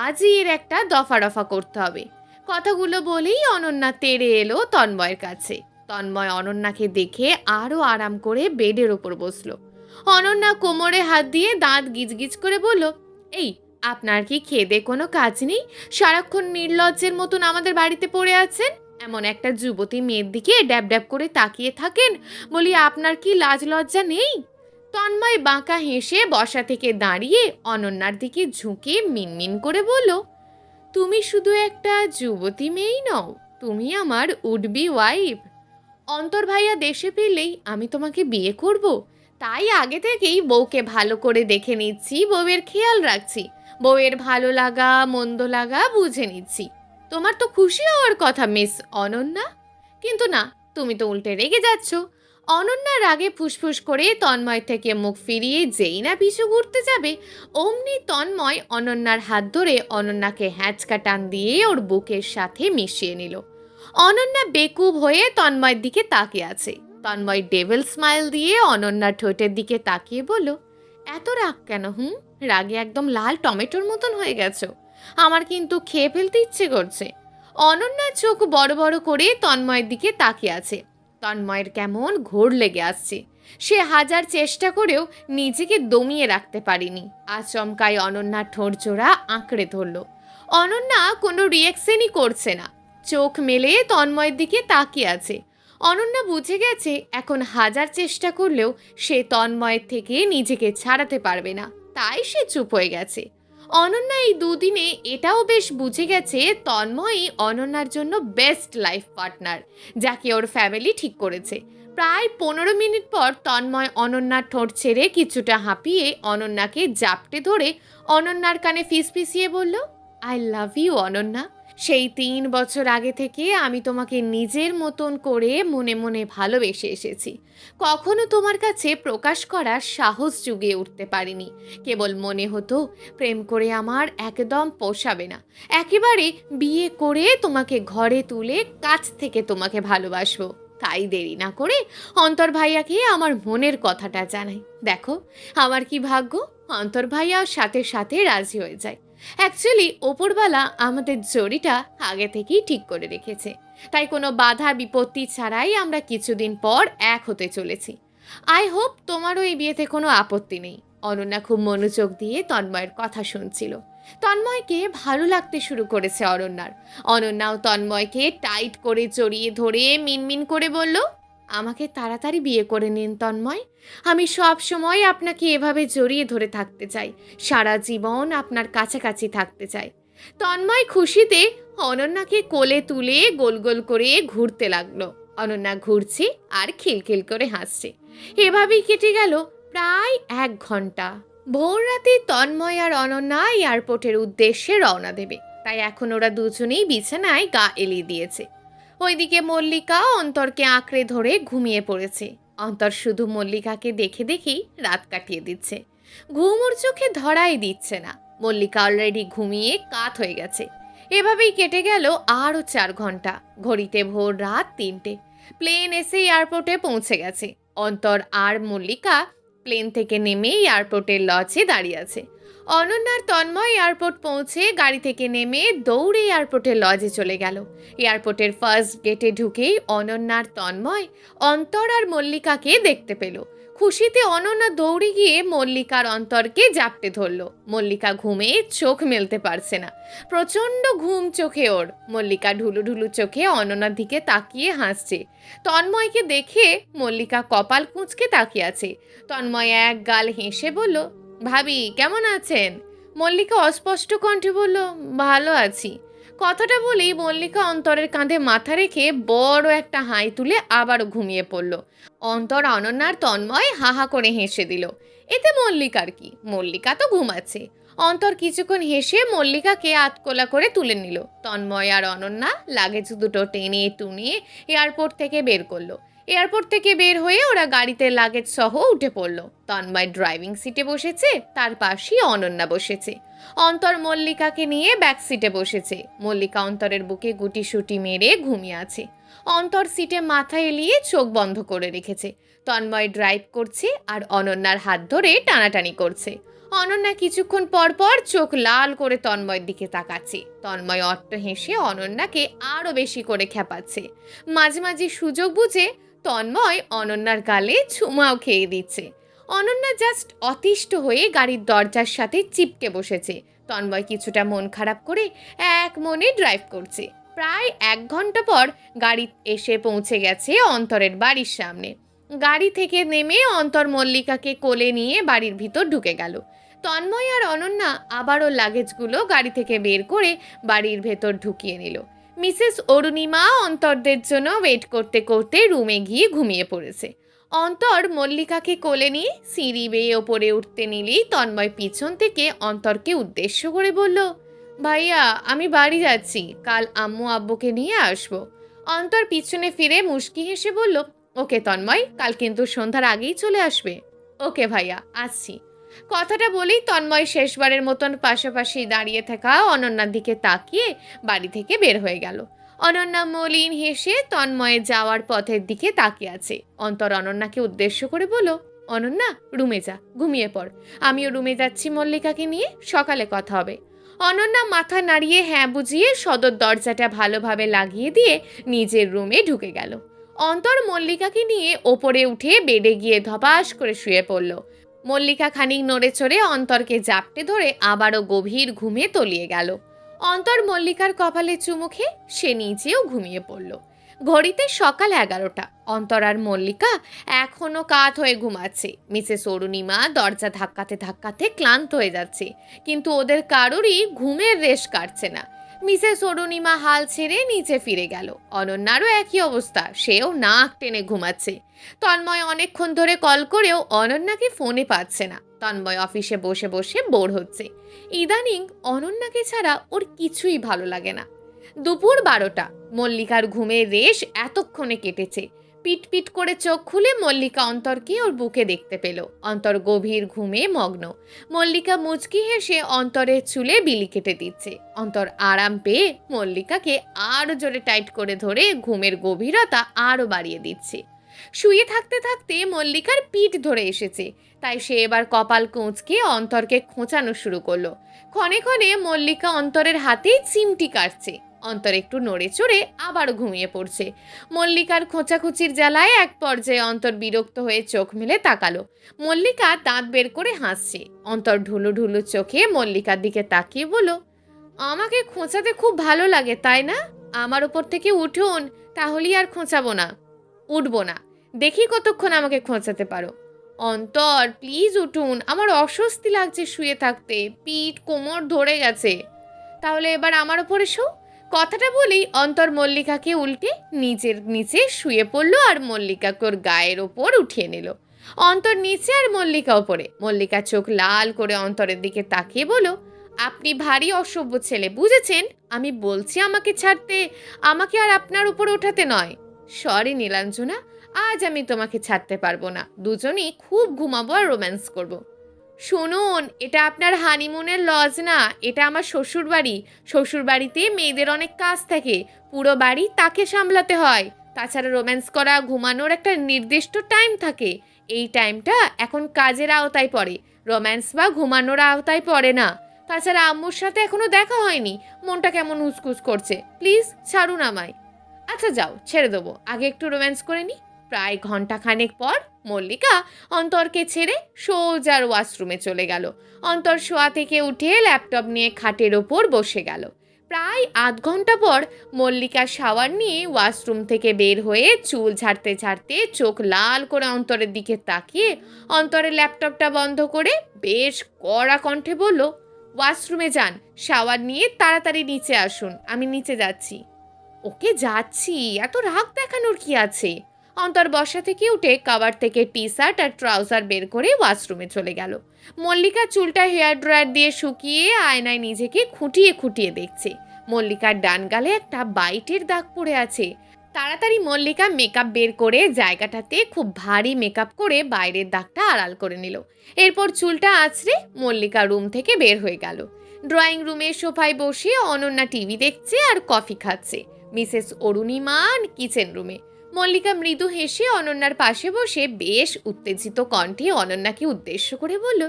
আজই এর একটা দফা রফা করতে হবে। কথাগুলো বলেই অনন্যা তেড়ে এলো তন্ময়ের কাছে। তন্ময় অনন্যাকে দেখে আরও আরাম করে বেডের ওপর বসলো। অনন্যা কোমরে হাত দিয়ে দাঁত গিজগিজ করে বলল, এই, আপনার কি খেদে কোনো কাজ নেই? সারাক্ষণ নির্লজ্জের মতন আমাদের বাড়িতে পড়ে আছেন। এমন একটা যুবতী মেয়ের দিকে ড্যাব ড্যাব করে তাকিয়ে থাকেন। বলি, আপনার কি লাজ লজ্জা নেই? তন্ময় বাঁকা হেসে বসা থেকে দাঁড়িয়ে অনন্যার দিকে ঝুঁকে মিনমিন করে বলল, তুমি শুধু একটা যুবতী মেয়েই নও, তুমি আমার উডবি ওয়াইফ। অন্তর ভাইয়া দেশে ফিরলেই আমি তোমাকে বিয়ে করব। তাই আগে থেকেই বউকে ভালো করে দেখে নিচ্ছি, বউয়ের খেয়াল রাখছি, বউয়ের ভালো লাগা মন্দ লাগা বুঝে নিচ্ছি। তোমার তো খুশি হওয়ার কথা মিস অনন্যা, কিন্তু না, তুমি তো উল্টে রেগে যাচ্ছ। অনন্যা রাগে ফুসফুস করে তন্ময় থেকে মুখ ফিরিয়ে যেই না পিছু ঘুরতে যাবে, অমনি তন্ময় অনন্যার হাত ধরে অনন্যাকে হ্যাঁচকা টান দিয়ে ওর বুকের সাথে মিশিয়ে নিল। অনন্যা বেকুব হয়ে তন্ময়ের দিকে তাকিয়ে আছে। তন্ময় ডেভিল স্মাইল দিয়ে অনন্যার ঠোঁটের দিকে তাকিয়ে বলল, এত রাগ কেন? রাগে একদম লাল টমেটোর মতন হয়ে গেছো। আমার কিন্তু খেয়ে ফেলতে ইচ্ছে করছে। অনন্যার চোখ বড় বড় করে তন্ময়ের দিকে তাকিয়ে আছে। তন্ময়ের কেমন ঘোর লেগে আসছে। সে হাজার চেষ্টা করেও নিজেকে দমিয়ে রাখতে পারেনি। আচমকায় অনন্যার ঠোঁট জোড়া আঁকড়ে ধরল। অনন্যা কোনো রিয়াকশনই করছে না, চোখ মেলে তন্ময়ের দিকে তাকিয়ে আছে। অনন্যা বুঝে গেছে এখন হাজার চেষ্টা করলেও সে তন্ময়ের থেকে নিজেকে ছাড়াতে পারবে না, তাই সে চুপ হয়ে গেছে। অনন্যা এই দুদিনে এটাও বেশ বুঝে গেছে তন্ময়ই অনন্যার জন্য বেস্ট লাইফ পার্টনার, যাকে ওর ফ্যামিলি ঠিক করেছে। প্রায় 15 মিনিট পর তন্ময় অনন্যার ঠোঁট ছেড়ে কিছুটা হাঁপিয়ে অনন্যাকে জাপটে ধরে অনন্যার কানে ফিসফিসিয়ে বলল, আই লাভ ইউ অনন্যা। সেই 3 বছর আগে থেকে আমি তোমাকে নিজের মতন করে মনে মনে ভালোবেসে এসেছি। কখনো তোমার কাছে প্রকাশ করার সাহস জুগিয়ে উঠতে পারিনি। কেবল মনে হতো প্রেম করে আমার একদম পোষাবে না, একেবারে বিয়ে করে তোমাকে ঘরে তুলে কাছ থেকে তোমাকে ভালোবাসবো। তাই দেরি না করে অন্তর ভাইয়াকে আমার মনের কথাটা জানাই। দেখো আমার কি ভাগ্য, অন্তর ভাইয়াও সাথে সাথে রাজি হয়ে যায়। অ্যাকচুয়ালি ওপরওয়ালা আমাদের জড়িটা আগে থেকেই ঠিক করে রেখেছে, তাই কোনো বাধা বিপত্তি ছাড়াই আমরা কিছুদিন পর এক হতে চলেছি। আই হোপ তোমারও এই বিয়েতে কোনো আপত্তি নেই। অনন্যা খুব মনোযোগ দিয়ে তন্ময়ের কথা শুনছিল। তন্ময়কে ভালো লাগতে শুরু করেছে অনন্যার। অনন্যাও তন্ময়কে টাইট করে জড়িয়ে ধরে মিনমিন করে বলল, আমাকে তাড়াতাড়ি বিয়ে করে নিন তন্ময়। আমি সব সময় আপনাকে এভাবে জড়িয়ে ধরে থাকতে চাই, সারা জীবন আপনার কাছাকাছি থাকতে চাই। তন্ময় খুশিতে অনন্যাকে কোলে তুলে গোল গোল করে ঘুরতে লাগলো। অনন্যা ঘুরছে আর খিলখিল করে হাসছে। এভাবেই কেটে গেল প্রায় 1 ঘন্টা। ভোর রাতে তন্ময় আর অনন্যা এয়ারপোর্টের উদ্দেশ্যে রওনা দেবে, তাই এখন ওরা দুজনেই বিছানায় গা এলিয়ে দিয়েছে। ওইদিকে মল্লিকা অন্তরকে আঁকড়ে ধরে ঘুমিয়ে পড়েছে। অন্তর শুধু মল্লিকাকে দেখে দেখেই রাত কাটিয়ে দিচ্ছে। ঘুম ওর চোখে ধরাই দিচ্ছে না। মল্লিকা অলরেডি ঘুমিয়ে কাত হয়ে গেছে। এভাবেই কেটে গেল আরও 4 ঘন্টা। ঘড়িতে ভোর রাত 3টে। প্লেন এসে এয়ারপোর্টে পৌঁছে গেছে। অন্তর আর মল্লিকা প্লেন থেকে নেমে এয়ারপোর্টের লজে দাঁড়িয়ে আছে। অনন্যার তন্ময় এয়ারপোর্ট পৌঁছে গাড়ি থেকে নেমে দৌড়ে এয়ারপোর্টের লজে চলে গেল। এয়ারপোর্টের ফার্স্ট গেটে ঢুকেই অনন্যার তন্ময় অন্তর আর মল্লিকাকে দেখতে পেল। খুশিতে অনন্যা দৌড়ে গিয়ে মল্লিকার অন্তরকে জাপটে ধরল। মল্লিকা ঘুমে চোখ মেলতে পারছে না, প্রচণ্ড ঘুম চোখে ওর। মল্লিকা ঢুলু ঢুলু চোখে অনন্যার দিকে তাকিয়ে হাসছে। তন্ময়কে দেখে মল্লিকা কপাল কুঁচকে তাকিয়ে আছে। তন্ময় এক গাল হেসে বলল, ভাবি কেমন আছেন? মল্লিকা অস্পষ্ট কণ্ঠে বলল, ভালো আছি। কথাটা বলেই মল্লিকা অন্তরের কাঁধে মাথা রেখে বড় একটা হাই তুলে আবারও ঘুমিয়ে পড়ল। অন্তর অনন্যার তন্ময় হাহা করে হেসে দিল। এতে মল্লিকার কি, মল্লিকা তো ঘুমাচ্ছে। অন্তর কিছুক্ষণ হেসে মল্লিকাকে আতকোলা করে তুলে নিল। তন্ময় আর অনন্যা লাগেজ দুটো টেনে টুনিয়ে এয়ারপোর্ট থেকে বের করলো। এয়ারপোর্ট থেকে বের হয়ে ওরা গাড়িতে লাগেজ সহ উঠে পড়লো। তন্ময় ড্রাইভিং সিটে বসেছে, তার পাশেই অনন্যা বসেছে। অন্তর মল্লিকাকে নিয়ে ব্যাক সিটে বসেছে। মল্লিকা অন্তরের বুকে গুটিসুটি মেরে ঘুমিয়ে আছে। অন্তর সিটে মাথা এলিয়ে চোখ বন্ধ করে রেখেছে। তন্ময় ড্রাইভ করছে আর অনন্যার হাত ধরে টানাটানি করছে। অনন্যা কিছুক্ষণ পর পর চোখ লাল করে তন্ময়ের দিকে তাকাচ্ছে। তন্ময় অট্ট হেসে অনন্যাকে আরো বেশি করে খেপাচ্ছে। মাঝে মাঝে সুযোগ বুঝে তন্ময় অনন্যার গালে চুমাও খেয়ে দিচ্ছে। অনন্যা জাস্ট অতিষ্ঠ হয়ে গাড়ির দরজার সাথে চিপকে বসেছে। তন্ময় কিছুটা মন খারাপ করে এক মনে ড্রাইভ করছে। প্রায় 1 ঘন্টা পর গাড়ি এসে পৌঁছে গেছে অন্তরের বাড়ির সামনে। গাড়ি থেকে নেমে অন্তর মল্লিকাকে কোলে নিয়ে বাড়ির ভিতর ঢুকে গেল। তন্ময় আর অনন্যা আবারও লাগেজগুলো গাড়ি থেকে বের করে বাড়ির ভেতর ঢুকিয়ে নিল। মিসেস অরুণিমা অন্তরদের জন্য ওয়েট করতে করতে রুমে গিয়ে ঘুমিয়ে পড়েছে। অন্তর মল্লিকাকে কোলে নিয়ে সিঁড়ি বেয়ে ওপরে উঠতে নিলেই তন্ময় পিছন থেকে অন্তরকে উদ্দেশ্য করে বলল, ভাইয়া আমি বাড়ি যাচ্ছি, কাল আম্মু আব্বুকে নিয়ে আসবো। অন্তর পিছনে ফিরে মুচকি হেসে বলল, ওকে তন্ময়, কাল কিন্তু সন্ধ্যার আগেই চলে আসবে। ওকে ভাইয়া, আসছি। কথাটা বলেই তন্ময় শেষবারের মতন পাশাপাশি দাঁড়িয়ে থাকা অনন্যার দিকে তাকিয়ে বাড়ি থেকে বের হয়ে গেল। অনন্যা মলিন হেসে তন্ময়ের যাওয়ার পথের দিকে তাকিয়ে আছে। অন্তর অনন্যাকে উদ্দেশ্য করে বলল, অনন্যা রুমে যা, ঘুমিয়ে পড়। আমিও রুমে যাচ্ছি মল্লিকাকে নিয়ে, সকালে কথা হবে। অনন্যা মাথা নাড়িয়ে হ্যাঁ বুঝিয়ে সদর দরজাটা ভালোভাবে লাগিয়ে দিয়ে নিজের রুমে ঢুকে গেল। অন্তর মল্লিকাকে নিয়ে ওপরে উঠে বেডে গিয়ে ধপাস করে শুয়ে পড়ল। মল্লিকা খানিক নড়ে চড়ে অন্তরকে জাপটে ধরে আবারও গভীর ঘুমে তলিয়ে গেল। অন্তর মল্লিকার কপালে চুমু খেয়ে সে নিজেও ঘুমিয়ে পড়ল। ঘড়িতে সকাল 11টা। অন্তর আর মল্লিকা এখনো কাত হয়ে ঘুমাচ্ছে। মিসেস অরুণিমা দরজা ধাক্কাতে ধাক্কাতে ক্লান্ত হয়ে যাচ্ছে, কিন্তু ওদের কারোরই ঘুমের রেশ কাটছে না। মিসেস অরুণিমা হাল ছেড়ে নিচে ফিরে গেল। অনন্যারও একই অবস্থা, সেও নাক টেনে ঘুমাচ্ছে। তন্ময় অনেকক্ষণ ধরে কল করেও অনন্যাকে ফোনে পাচ্ছে না। তন্ময় অফিসে বসে বসে বোর হচ্ছে। ইদানিং অনন্যাকে ছাড়া ওর কিছুই ভালো লাগে না। দুপুর 12টা। মল্লিকার ঘুমের রেশ এতক্ষণে কেটেছে। পিট পিট করে চোখ খুলে মল্লিকা অন্তরকে ওর বুকে দেখতে পেল। অন্তর গভীর ঘুমে মগ্ন। মল্লিকা মুচকি হেসে অন্তরের চুলে বিলি কেটে দিচ্ছে। অন্তর আরাম পেয়ে মল্লিকাকে আরো জোরে টাইট করে ধরে ঘুমের গভীরতা আরো বাড়িয়ে দিচ্ছে। শুয়ে থাকতে থাকতে মল্লিকার পিঠ ধরে এসেছে, তাই সে এবার কপাল কুঁচকে অন্তরকে খোঁচানো শুরু করলো। ক্ষণে ক্ষণে মল্লিকা অন্তরের হাতে চিমটি কাটছে। অন্তর একটু নড়ে চড়ে আবার ঘুমিয়ে পড়ছে। মল্লিকার খোঁচাখুচির জ্বালায় এক পর্যায়ে অন্তর বিরক্ত হয়ে চোখ মেলে তাকালো। মল্লিকা দাঁত বের করে হাসছে। অন্তর ঢুলু ঢুলু চোখে মল্লিকার দিকে তাকিয়ে বলল, আমাকে খোঁচাতে খুব ভালো লাগে তাই না? আমার ওপর থেকে উঠুন, তাহলেই আর খোঁচাবো না। উঠবো না, দেখি কতক্ষণ আমাকে খোঁচাতে পারো। অন্তর প্লিজ উঠুন, আমার অস্বস্তি লাগছে শুয়ে থাকতে, পিঠ কোমর ধরে গেছে। তাহলে এবার আমার ওপরে শো। কথাটা বলেই অন্তর মল্লিকাকে উল্টে নিজের নিচে শুয়ে পড়লো আর মল্লিকাকে ওর গায়ের ওপর উঠিয়ে নিল। অন্তর নিচে আর মল্লিকা ওপরে। মল্লিকা চোখ লাল করে অন্তরের দিকে তাকিয়ে বলল, আপনি ভারী অসভ্য ছেলে, বুঝেছেন? আমি বলছি আমাকে ছাড়তে, আমাকে আর আপনার উপর ওঠাতে নয়। সরি নীলাঞ্জনা, আজ আমি তোমাকে ছাড়তে পারবো না। দুজনেই খুব ঘুমাবো আর রোম্যান্স করব। শুনুন, এটা আপনার হানিমুনের লজ না, এটা আমার শ্বশুর বাড়ি। শ্বশুর বাড়িতে মেয়েদের অনেক কাজ থাকে, পুরো বাড়ি তাকে সামলাতে হয়। তাছাড়া রোম্যান্স করা ঘুমানোর একটা নির্দিষ্ট টাইম থাকে, এই টাইমটা এখন কাজের আওতায় পড়ে, রোম্যান্স বা ঘুমানোর আওতায় পড়ে না। তাছাড়া আম্মুর সাথে এখনো দেখা হয়নি, মনটা কেমন উসকুস করছে, প্লিজ ছাড়ুন আমায়। আচ্ছা যাও, ছেড়ে দেবো, আগে একটু রোম্যান্স করে নি। প্রায় ঘন্টাখানেক পর মল্লিকা অন্তরকে ছেড়ে সোজা ওয়াশরুমে চলে গেল। অন্তর শোয়া থেকে উঠে ল্যাপটপ নিয়ে খাটের ওপর বসে গেল। প্রায় আধ ঘন্টা পর মল্লিকা শাওয়ার নিয়ে ওয়াশরুম থেকে বের হয়ে চুল ঝাড়তে ঝাড়তে চোখ লাল করে অন্তরের দিকে তাকিয়ে অন্তরের ল্যাপটপটা বন্ধ করে বেশ কড়া কণ্ঠে বলল, ওয়াশরুমে যান, শাওয়ার নিয়ে তাড়াতাড়ি নিচে আসুন, আমি নিচে যাচ্ছি। ওকে যাচ্ছি, এত রাগ দেখানোর কি আছে? অন্তর বসা থেকে উঠে কভার থেকে টি শার্ট আর ট্রাউজার বের করে ওয়াশরুমে চলে গেল। মল্লিকা চুলটা হেয়ার ড্রায়ার দিয়ে শুকিয়ে আয়নায় নিজেকে খুঁটিয়ে খুঁটিয়ে দেখছে। মল্লিকার ডান গালে একটা বাইটের দাগ পড়ে আছে। তাড়াতাড়ি মল্লিকা মেকআপ বের করে জায়গাটাতে খুব ভারী মেকআপ করে বাইরের দাগটা আড়াল করে নিল। এরপর চুলটা আঁচড়ে মল্লিকা রুম থেকে বের হয়ে গেল। ড্রয়িং রুমে সোফায় বসে অনন্যা টিভি দেখছে আর কফি খাচ্ছে। মিসেস অরুণিমা কিচেন রুমে। মল্লিকা মৃদু হেসে অনন্যার পাশে বসে বেশ উত্তেজিত কণ্ঠে অনন্যাকে উদ্দেশ্য করে বলল,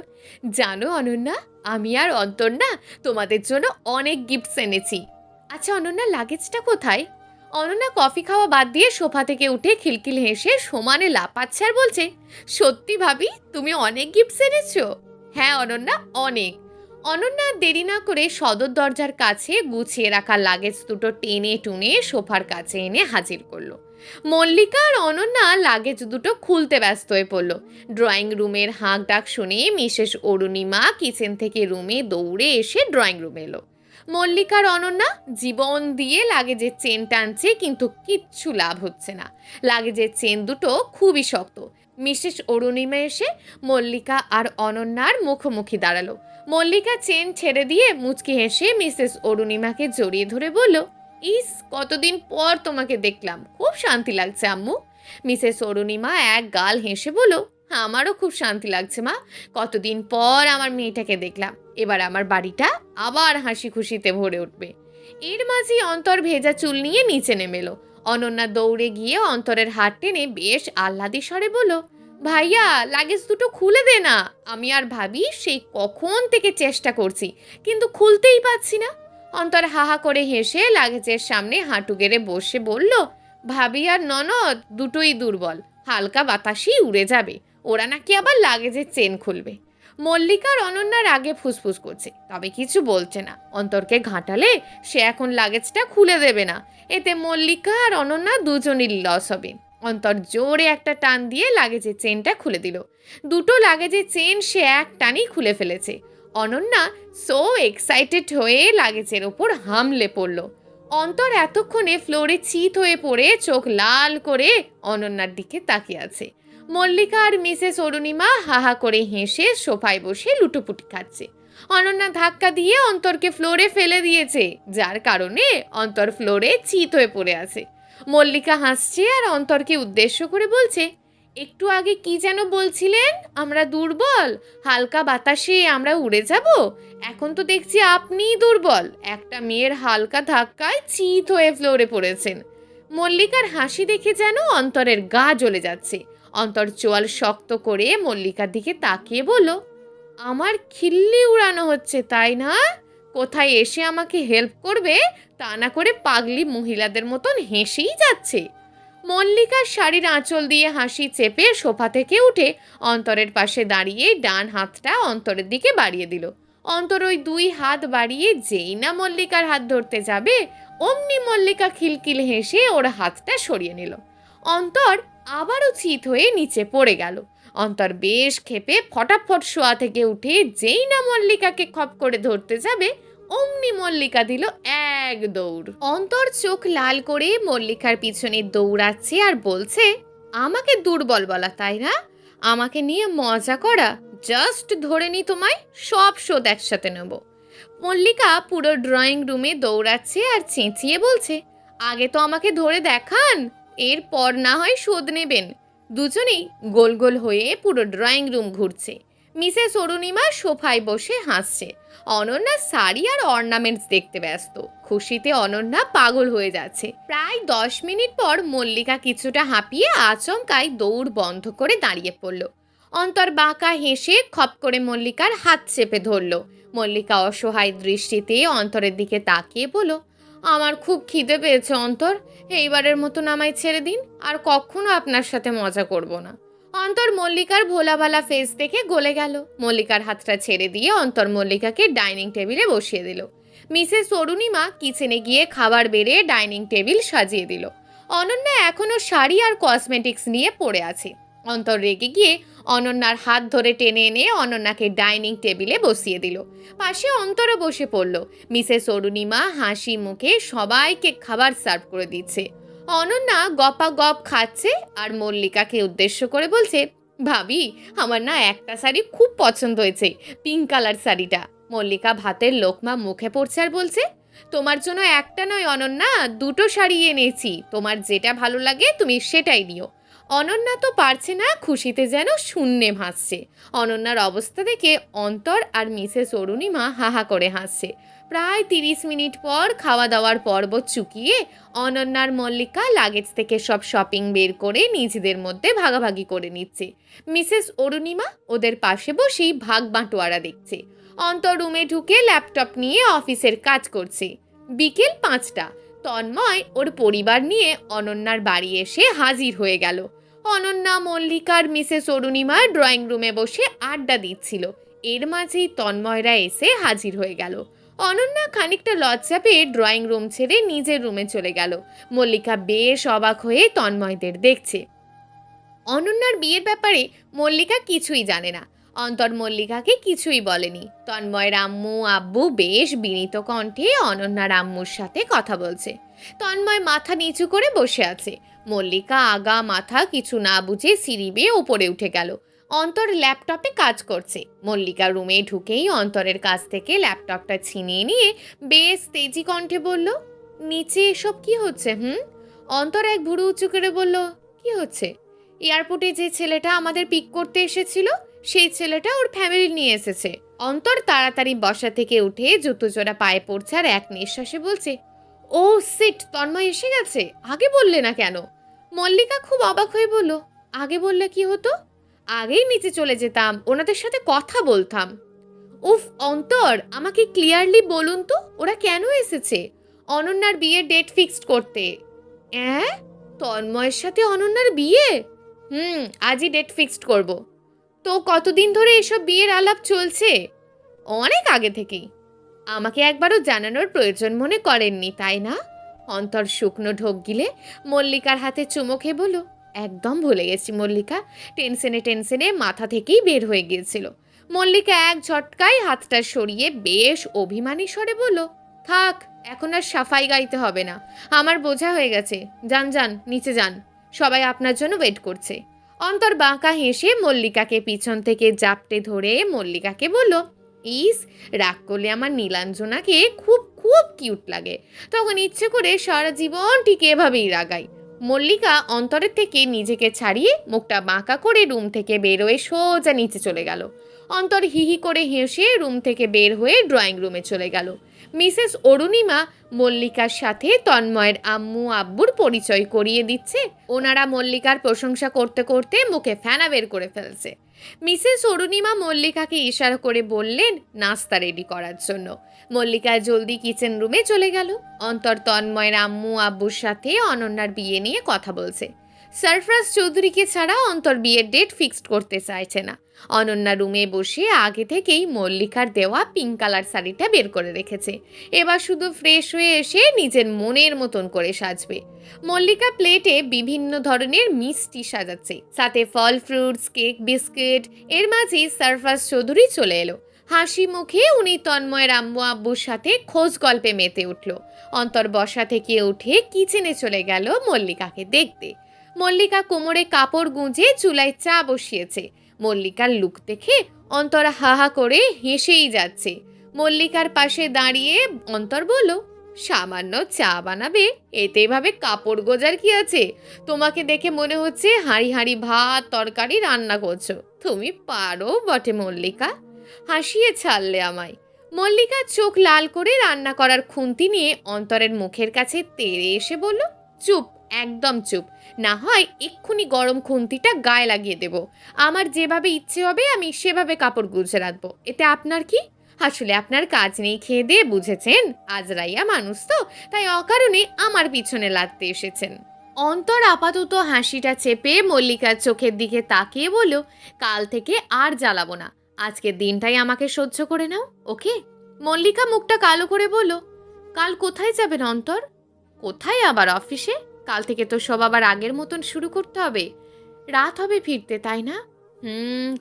জানো অনন্যা, আমি আর অন্তর না তোমাদের জন্য অনেক গিফটস এনেছি। আচ্ছা অনন্যা, লাগেজটা কোথায়? অনন্যা কফি খাওয়া বাদ দিয়ে সোফা থেকে উঠে খিলখিল হেসে সমানে লাফাচ্ছে আর বলছে, সত্যি ভাবি তুমি অনেক গিফটস এনেছো? হ্যাঁ অনন্যা, অনেক। অনন্যা দেরি না করে সদর দরজার কাছে গুছিয়ে রাখা লাগেজ দুটো টেনে টুনে সোফার কাছে এনে হাজির করলো। মল্লিকা আর অনন্যা লাগেজ দুটো খুলতে ব্যস্ত হয়ে পড়ল। ড্রয়িং রুমের হাঁক ডাক শুনে মিসেস অরুণিমা কিচেন থেকে রুমে দৌড়ে এসে ড্রয়িং রুমে এলো। মল্লিকা আর অনন্যা জীবন দিয়ে লাগেজের চেন টানছে, কিন্তু কিচ্ছু লাভ হচ্ছে না। লাগেজের চেন দুটো খুবই শক্ত। মিসেস অরুণিমা এসে মল্লিকা আর অনন্যার মুখোমুখি দাঁড়ালো। মল্লিকা চেন ছেড়ে দিয়ে মুচকি হেসে মিসেস অরুণিমাকে জড়িয়ে ধরে বলল, ইস, কতদিন পর তোমাকে দেখলাম, খুব শান্তি লাগছে আম্মু। মিসেস অরুণিমা এক গাল হেসে বলল, আমারও খুব শান্তি লাগছে মা, কতদিন পর আমার মেয়েটাকে দেখলাম, এবার আমার বাড়িটা আবার হাসি খুশিতে ভরে উঠবে। এর মাঝেই অন্তর ভেজা চুল নিয়ে নিচে নেমেলো। অনন্যা দৌড়ে গিয়ে অন্তরের হাত টেনে বেশ আহ্লাদি স্বরে বলল, ভাইয়া লাগেজ দুটো খুলে দে না, আমি আর ভাবি সেই কখন থেকে চেষ্টা করছি, কিন্তু খুলতেই পারছি না। অন্তর হাহা করে হেসে লাগেজের সামনে হাঁটু গেড়ে বসে বলল, ভাবি আর ননদ দুটোই দুর্বল, হালকা বাতাসই উড়ে যাবে, ওরা নাকি আবার লাগেজের চেন খুলবে। মল্লিকার অনন্যার আগে ফুসফুস করছে, তবে কিছু বলছে না। অন্তরকে ঘাঁটালে সে এখন লাগেজটা খুলে দেবে না, এতে মল্লিকা আর অনন্যা দুজনেরই লস হবে। অন্তর জোরে একটা টান দিয়ে লাগেজের চেনটা খুলে দিল। দুটো লাগেজের চেন সে এক টানেই খুলে ফেলেছে। অনন্যা সো এক্সাইটেড হয়ে লাগেজের ওপর হামলে পড়ল। অন্তর এতক্ষণে ফ্লোরে চিত হয়ে পড়ে চোখ লাল করে অনন্যার দিকে তাকিয়ে আছে। মল্লিকা আর মিসেস অরুণিমা হাহা করে হেসে সোফায় বসে লুটোপুটি খাচ্ছে। অনন্যা ধাক্কা দিয়ে অন্তরকে ফ্লোরে ফেলে দিয়েছে, যার কারণে অন্তর ফ্লোরে চিত হয়ে পড়ে আছে। মল্লিকা হাসছে আর অন্তরকে উদ্দেশ্য করে বলছে, একটু আগে কি যেন বলছিলেন, আমরা দুর্বল, হালকা বাতাসে আমরা উড়ে যাব? এখন তো দেখছি আপনিই দুর্বল, একটা মেয়ের হালকা ধাক্কায় চিত হয়ে ফ্লোরে পড়েছেন। মল্লিকার হাসি দেখে যেন অন্তরের গা জ্বলে যাচ্ছে। অন্তর চোয়াল শক্ত করে মল্লিকার দিকে তাকিয়ে বলল, আমার খিল্লি উড়ানো হচ্ছে তাই না? কোথায় এসে আমাকে হেল্প করবে, তা না করে পাগলি মহিলাদের মতন হেসেই যাচ্ছে। মল্লিকার শাড়ির আঁচল দিয়ে হাসি চেপে সোফা থেকে উঠে অন্তরের পাশে দাঁড়িয়ে ডান হাতটা অন্তরের দিকে বাড়িয়ে দিল। অন্তর ওই দুই হাত বাড়িয়ে যেই না মল্লিকার হাত ধরতে যাবে, অমনি মল্লিকা খিলখিল হেসে ওর হাতটা সরিয়ে নিল। অন্তর আবারও চিত হয়ে নিচে পড়ে গেল। অন্তর বেশ ক্ষেপে ফটাফট শোয়া থেকে উঠে যেই না মল্লিকাকে খপ করে ধরতে যাবে, অমনি মল্লিকা দিল এক দৌড়। অন্তর চোখ লাল করে মল্লিকার পিছনে দৌড়াচ্ছে আর বলছে, আমাকে দুর্বল বলা তাই না? আমাকে নিয়ে মজা করা? জাস্ট ধরে নি তোমায়, সব শোধ একসাথে নেব। মল্লিকা পুরো ড্রয়িং রুমে দৌড়াচ্ছে আর চেঁচিয়ে বলছে, আগে তো আমাকে ধরে দেখান, এরপর না হয় শোধ নেবেন। দুজনেই গোল গোল হয়ে পুরো ড্রয়িং রুম ঘুরছে। মিসেস অরুণিমা সোফায় বসে হাসছে। অনন্যা শাড়ি আর অর্নামেন্টস দেখতে ব্যস্ত। খুশিতে অনন্যা পাগল হয়ে যাচ্ছে। প্রায় 10 মিনিট পর মল্লিকা কিছুটা হাঁপিয়ে আচমকাই দৌড় বন্ধ করে দাঁড়িয়ে পড়ল। অন্তর বাঁকা হেসে খপ করে মল্লিকার হাত চেপে ধরল। মল্লিকা অসহায় দৃষ্টিতে অন্তরের দিকে তাকিয়ে বলল, আমার খুব খিদে পেয়েছে অন্তর, এইবারের মতন আমায় ছেড়ে দিন, আর কখনো আপনার সাথে মজা করব না। অন্তর মল্লিকার ভোলাভালা ফেস দেখে গলে গেল। মল্লিকার হাতটা ছেড়ে দিয়ে অন্তর মল্লিকাকে ডাইনিং টেবিলে বসিয়ে দিল। মিসেস অরুণিমা কিচেনে গিয়ে খাবার বেড়ে ডাইনিং টেবিল সাজিয়ে দিল। অনন্যা এখনো শাড়ি আর কসমেটিক্স নিয়ে পড়ে আছে। অন্তর রেগে গিয়ে অনন্যার হাত ধরে টেনে এনে অনন্যাকে ডাইনিং টেবিলে বসিয়ে দিল। পাশে অন্তরও বসে পড়ল। মিসেস অরুণিমা হাসি মুখে সবাইকে খাবার সার্ভ করে দিচ্ছে। অনন্যা গপাগপ খাচ্ছে আর মল্লিকাকে উদ্দেশ্য করে বলছে, ভাবি, আমার না একটা শাড়ি খুব পছন্দ হয়েছে, পিঙ্ক কালার শাড়িটা। মল্লিকা ভাতের লোকমা মুখে পড়ছে আর বলছে, তোমার জন্য একটা নয় অনন্যা, দুটো শাড়ি এনেছি, তোমার যেটা ভালো লাগে তুমি সেটাই নিও। অনন্যা তো পারছে না, খুশিতে যেন শূন্যে ভাসছে। অনন্যার অবস্থা দেখে অন্তর আর মিসেস অরুণিমা হাহা করে হাসছে। প্রায় 30 মিনিট পর খাওয়া দাওয়ার পর্ব চুকিয়ে অনন্যার মল্লিকা লাগেজ থেকে সব শপিং বের করে নিজেদের মধ্যে ভাগাভাগি করে নিচ্ছে। মিসেস অরুণিমা ওদের পাশে বসেই ভাগ বাঁটোয়ারা দেখছে। অন্তর রুমে ঢুকে ল্যাপটপ নিয়ে অফিসের কাজ করছে। বিকেল 5টা। তন্ময় ওর পরিবার নিয়ে অনন্যার বাড়ি এসে হাজির হয়ে গেল। অনন্যা, মল্লিকার মিসেস অরুণিমার ড্রয়িং রুমে বসে আড্ডা দিচ্ছিল। এর মাঝেই তন্ময়রা এসে হাজির হয়ে গেল। অনন্যা খানিকটা লজ্জা পেয়ে ড্রয়িং রুম ছেড়ে নিজের রুমে চলে গেল। মল্লিকা বেশ অবাক হয়ে তন্ময়দের দেখছে। অনন্যার বিয়ের ব্যাপারে মল্লিকা কিছুই জানে না। অন্তর মল্লিকাকে কিছুই বলেনি। তন্ময়ের আম্মু আব্বু বেশ বিনীত কণ্ঠে অনন্যার আম্মুর সাথে কথা বলছে। তন্ময় মাথা নিচু করে বসে আছে। মল্লিকা আগা মাথা কিছু না বুঝে সিঁড়ি বেয়ে ওপরে উঠে গেল। অন্তর ল্যাপটপে কাজ করছে। মল্লিকা রুমে ঢুকেই অন্তরের কাছ থেকে ল্যাপটপটা ছিনিয়ে নিয়ে বেশ তেজি কণ্ঠে বলল, নিচে এসব কি হচ্ছে? অন্তর এক ভুরু উঁচু করে বলল, কি হচ্ছে? এয়ারপোর্টে যে ছেলেটা আমাদের পিক করতে এসেছিল, সেই ছেলেটা ওর ফ্যামিলি নিয়ে এসেছে। অন্তর তাড়াতাড়ি বসা থেকে উঠে জুতো জোড়া পায়ে পড়ছে আর এক নিঃশ্বাসে বলছে, ও সিট, তন্ময় এসে গেছে, আগে বললে না কেন? মল্লিকা খুব অবাক হয়ে বলল, আগে বললে কি হতো? আগেই নিচে চলে যেতাম, ওনাদের সাথে কথা বলতাম। উফ অন্তর, আমাকে ক্লিয়ারলি বলুন তো, ওরা কেন এসেছে? অনন্যার বিয়ের ডেট ফিক্সড করতে। তন্ময়ের সাথে অনন্যার বিয়ে? আজই ডেট ফিক্সড করব। তো কতদিন ধরে এসব বিয়ের আলাপ চলছে? অনেক আগে থেকেই। আমাকে একবারও জানানোর প্রয়োজন মনে করেননি, তাই না? অন্তর শুকনো ঢোক গিলে মল্লিকার হাতে চুমো খেয়ে বলল, একদম ভুলে গেছি মল্লিকা, টেনশনে মাথা থেকেই বের হয়ে গিয়েছিল। মল্লিকা এক ঝটকায় হাতটা সরিয়ে বেশ অভিমানী স্বরে বলল, থাক, এখন আর সাফাই গাইতে হবে না, আমার বোঝা হয়ে গেছে, যান যান, নিচে যান, সবাই আপনার জন্য ওয়েট করছে। অন্তর বাঁকা হেসে মল্লিকাকে পিছন থেকে জাপটে ধরে মল্লিকাকে বলল, ইস, রাগ করলে আমার নীলাঞ্জনাকে খুব খুব কিউট লাগে, তখন ইচ্ছে করে সারা জীবন ঠিক এভাবেই রাগাই। মল্লিকা অন্তরের থেকে নিজেকে ছাড়িয়ে মুখটা বাঁকা করে রুম থেকে বেরোয় সোজা নিচে চলে গেল। অন্তর হিহি করে হেসে রুম থেকে বের হয়ে ড্রয়িং রুমে চলে গেল। মিসেস অরুণিমা মল্লিকার সাথে তন্ময়ের আম্মু আব্বুর পরিচয় করিয়ে দিচ্ছে। ওনারা মল্লিকার প্রশংসা করতে করতে মুখে ফেনা বের করে ফেলছে। মিসেস অরুণিমা মল্লিকাকে ইশারা করে বললেন নাস্তা রেডি করার জন্য। মল্লিকা জলদি কিচেন রুমে চলে গেল। অন্তর তন্ময়ের আম্মু আব্বুর সাথে অনন্যার বিয়ে নিয়ে কথা বলছে। সরফরাজ চৌধুরীকে ছাড়া অন্তর বিয়ের ডেট ফিক্সড করতে চাইছে না। অনন্যা রুমে বসে আগে থেকেই মল্লিকার দেওয়া পিঙ্ক কালার শাড়িটা বের করে রেখেছে। এবার শুধু ফ্রেশ হয়ে এসে নিজের মনের মতন করে সাজবে। মল্লিকা প্লেটে বিভিন্ন ধরনের মিষ্টি সাজাচ্ছে, সাথে ফল, ফ্রুটস, কেক, বিস্কিট। এর মাঝেই সরফরাজ চৌধুরী চলে এলো। হাসি মুখে উনি তন্ময়ের আম্মু আব্বুর সাথে খোঁজ গল্পে মেতে উঠল। অন্তর বসা থেকে উঠে কিচেনে চলে গেল মল্লিকাকে দেখতে। মল্লিকা কোমরে কাপড় গুঁজে চুলায় চা বসিয়েছে। মল্লিকার লুক দেখে অন্তর হাহা করে হেসেই যাচ্ছে। মল্লিকার পাশে দাঁড়িয়ে অন্তর বলল, সামান্য চা বানাবে, এতে এভাবে কাপড় গোজার কি আছে? তোমাকে দেখে মনে হচ্ছে হাঁড়ি হাঁড়ি ভাত তরকারি রান্না করছো। তুমি পারো বটে মল্লিকা, হাসিয়ে ছাড়লে আমায়। মল্লিকা চোখ লাল করে রান্না করার খুন্তি নিয়ে অন্তরের মুখের কাছে তেড়ে এসে বলল, চুপ, একদম চুপ, না হয় এক্ষুনি গরম খুন্তিটা গায়ে লাগিয়ে দেব। আমার যেভাবে ইচ্ছে হবে আমি সেভাবে কাপড় গুছে রাখবো, এতে আপনার কি? আসলে আপনার কাজ নেই খেয়ে দিয়ে, বুঝেছেন? আজরাইয়া মানুষ তো, তাই অকারণে আমার পিছনে লাগতে এসেছেন। অন্তর আপাতত হাসিটা চেপে মল্লিকার চোখের দিকে তাকিয়ে বলল, কাল থেকে আর জ্বালাবো না, আজকের দিনটাই আমাকে সহ্য করে নাও, ওকে? মল্লিকা মুখটা কালো করে বলল, কাল কোথায় যাবেন অন্তর? কোথায় আবার, অফিসে? কাল থেকে তো সব আবার আগের মতন শুরু করতে হবে। রাত হবে ফিরতে, তাই না?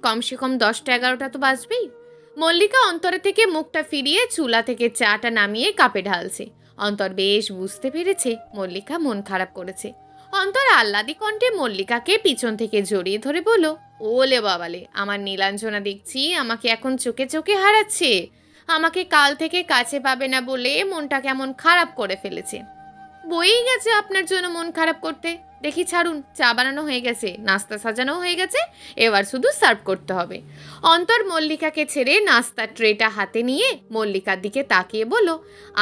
কমসে কম 10টা-11টা তো বাজবেই। মল্লিকা অন্তরের থেকে মুখটা ফিরিয়ে চুলা থেকে চাটা নামিয়ে কাপে ঢালছে। অন্তর বেশ বুঝতে পেরেছে মল্লিকা মন খারাপ করেছে। অন্তর আহ্লাদি কণ্ঠে মল্লিকাকে পিছন থেকে জড়িয়ে ধরে বলল, ওলে বাবালে, আমার নীলাঞ্জনা দেখছি আমাকে এখন চোখে চোখে হারাচ্ছে। আমাকে কাল থেকে কাছে পাবে না বলে মনটা কেমন খারাপ করে ফেলেছে। বয়েই গেছে আপনার জন্য মন খারাপ করতে। দেখি ছাড়ুন, চা বানানো হয়ে গেছে, নাস্তা সাজানো হয়ে গেছে, এবার শুধু সার্ভ করতে হবে। অন্তর মল্লিকাকে ছেড়ে নাস্তার ট্রেটা হাতে নিয়ে মল্লিকার দিকে তাকিয়ে বলল,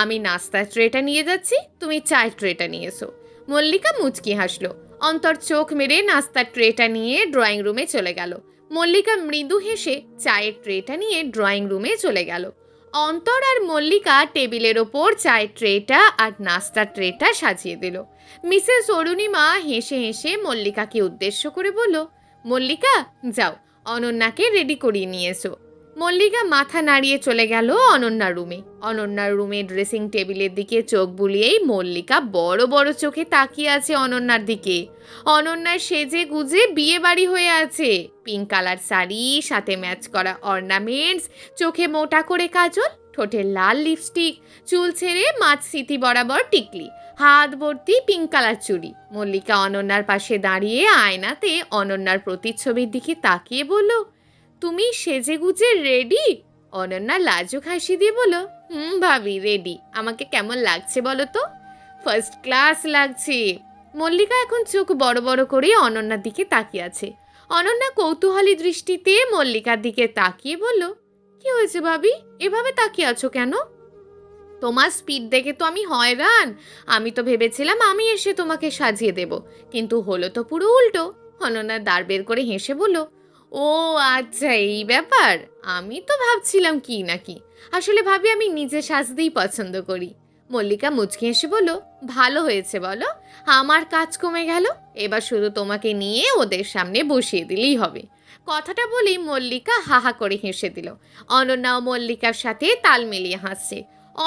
আমি নাস্তার ট্রেটা নিয়ে যাচ্ছি, তুমি চায়ের ট্রেটা নিয়ে এসো। মল্লিকা মুচকি হাসলো। অন্তর চোখ মেরে নাস্তার ট্রেটা নিয়ে ড্রয়িং রুমে চলে গেল। মল্লিকা মৃদু হেসে চায়ের ট্রেটা নিয়ে ড্রয়িং রুমে চলে গেল। অন্তর আর মল্লিকা টেবিলের ওপর চায়ের ট্রেটা আর নাস্তার ট্রেটা সাজিয়ে দিল। মিসেস অরুণিমা হেসে হেসে মল্লিকাকে উদ্দেশ্য করে বলল, মল্লিকা যাও, অনন্যাকে রেডি করিয়ে নিয়ে এসো। মল্লিকা মাথা নাড়িয়ে চলে গেল অনন্যার রুমে। অনন্যার রুমে ড্রেসিং টেবিলের দিকে চোখ বুলিয়েই মল্লিকা বড় বড় চোখে তাকিয়ে আছে অনন্যার দিকে। অনন্যার সেজে গুজে বিয়ে বাড়ি হয়ে আছে। পিঙ্ক কালার শাড়ি, সাথে ম্যাচ করা অর্নামেন্টস, চোখে মোটা করে কাজল, ঠোঁটে লাল লিপস্টিক, চুল ছেড়ে মাছ সিথি বরাবর টিকলি, হাত ভর্তি পিঙ্ক কালার চুড়ি। মল্লিকা অনন্যার পাশে দাঁড়িয়ে আয়নাতে অনন্যার প্রতিচ্ছবির দিকে তাকিয়ে বলল, তুমি সেজে গুজে রেডি? অনন্যা লাজুক হাসি দিয়ে বলল, ভাবি রেডি। আমাকে কেমন লাগছে বলো তো? ফার্স্ট ক্লাস লাগছে। মল্লিকা এখন চোখ বড় বড় করে অনন্যার দিকে তাকিয়ে আছে। অনন্যা কৌতূহলী দৃষ্টিতে মল্লিকার দিকে তাকিয়ে বলল, কি হয়েছে ভাবি, এভাবে তাকিয়ে আছো কেন? তোমার স্পিড দেখে তো আমি হয়রান। আমি তো ভেবেছিলাম আমি এসে তোমাকে সাজিয়ে দেব, কিন্তু হলো তো পুরো উল্টো। অনন্যা দাঁড় বের করে হেসে বলল, ও আচ্ছা এই ব্যাপার। আমি তো ভাবছিলাম কি নাকি। আসলে ভাবি আমি নিজে সাজতেই পছন্দ করি। মল্লিকা মুচকি হেসে বলল, ভালো হয়েছে বলো, আমার কাজ কমে গেল। এবার শুধু তোমাকে নিয়ে ওদের সামনে বসিয়ে দিলেই হবে। কথাটা বলেই মল্লিকা হাহা করে হেসে দিল। অনন্যাও মল্লিকার সাথে তাল মিলিয়ে হাসছে।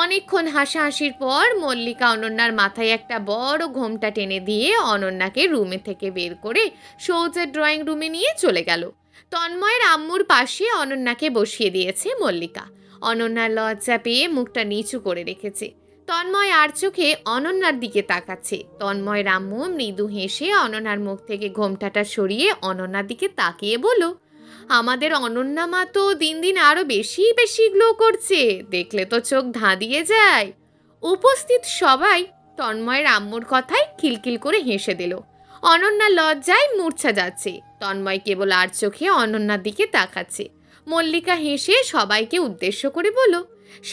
অনেকক্ষণ হাসাহাসির পর মল্লিকা অনন্যার মাথায় একটা বড় ঘোমটা টেনে দিয়ে অনন্যাকে রুমে থেকে বের করে সৌজের ড্রয়িং রুমে নিয়ে চলে গেল। তন্ময়ের আম্মুর পাশে অনন্যাকে বসিয়ে দিয়েছে মল্লিকা। অনন্যার লজ্জা পেয়ে মুখটা নিচু করে রেখেছে। তন্ময় আর চোখে অনন্যার দিকে তাকাচ্ছে। তন্ময়ের আম্মু মৃদু হেসে অনন্যার মুখ থেকে ঘোমটাটা সরিয়ে অনন্যার দিকে তাকিয়ে বলল, আমাদের অনন্যা মা তো দিন দিন আরো বেশি বেশি গ্লো করছে, দেখলে তো চোখ ধাঁধিয়ে যায়। উপস্থিত সবাই তন্ময়ের আম্মুর কথায় খিলখিল করে হেসে দিল। অনন্যা লজ্জায় মূর্ছা যাচ্ছে। তন্ময় কেবল আর চোখে অনন্যার দিকে তাকাচ্ছে। মল্লিকা হেসে সবাইকে উদ্দেশ্য করে বলল,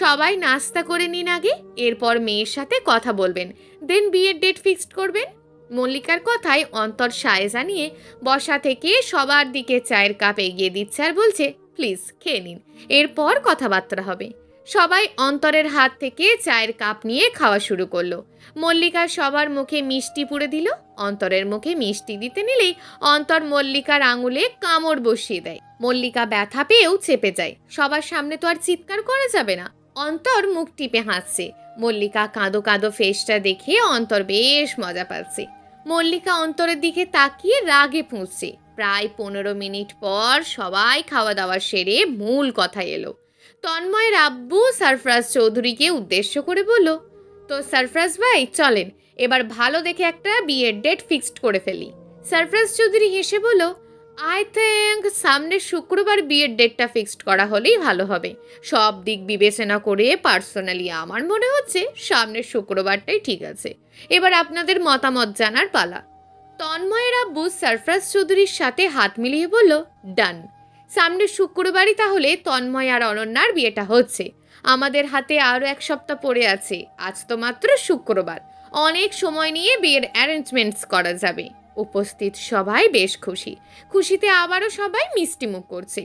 সবাই নাস্তা করে নিন আগে, এরপর মেয়ের সাথে কথা বলবেন, দেন বিয়ের ডেট ফিক্সড করবেন। মল্লিকার কথায় অন্তর সায় জানিয়ে বসা থেকে সবার দিকে চায়ের কাপ এগিয়ে দিচ্ছে আর বলছে, প্লিজ খেয়ে নিন, এরপর কথাবার্তা হবে। সবাই অন্তরের হাত থেকে চায়ের কাপ নিয়ে খাওয়া শুরু করলো। মল্লিকা সবার মুখে মিষ্টি পুড়ে দিল। অন্তরের মুখে মিষ্টি দিতে নিলেই অন্তর মল্লিকার আঙুলে কামড় বসিয়ে দেয়। মল্লিকা ব্যথা পেয়েও চেপে যায়। সবার সামনে তো আর চিৎকার করা যাবে না। অন্তর মুখ টিপে হাসছে। মল্লিকা কাঁদো কাঁদো ফেসটা দেখে অন্তর বেশ মজা পাচ্ছে। মল্লিকা অন্তরের দিকে তাকিয়ে রাগে ফুঁসছে। প্রায় 15 মিনিট পর সবাই খাওয়া দাওয়া সেরে মূল কথায় এলো। তন্ময়ের আব্বু সরফরাজ চৌধুরীকে উদ্দেশ্য করে বলল, তো সরফরাজ ভাই চলেন, এবার ভালো দেখে একটা বিয়ের ডেট ফিক্সড করে ফেলি। সরফরাজ চৌধুরী হেসে বলল, আই থিঙ্ক সামনের শুক্রবার বিয়ের ডেটটা ফিক্সড করা হলেই ভালো হবে। সব দিক বিবেচনা করে পার্সোনালি আমার মনে হচ্ছে সামনের শুক্রবারটাই ঠিক আছে। এবার আপনাদের মতামত জানার পালা। তন্ময়ের আব্বু সরফরাজ চৌধুরীর সাথে হাত মিলিয়ে বলল, ডান। সামনের শুক্রবারই তাহলে তন্ময় আর অনন্যার বিয়েটা হচ্ছে। আমাদের হাতে আরও 1 সপ্তাহ পড়ে আছে। আজ তো মাত্র শুক্রবার, অনেক সময় নিয়ে বিয়ের অ্যারেঞ্জমেন্টস করা যাবে। উপস্থিত সবাই বেশ খুশি। খুশিতে আবারও সবাই মিষ্টিমুখ করছে।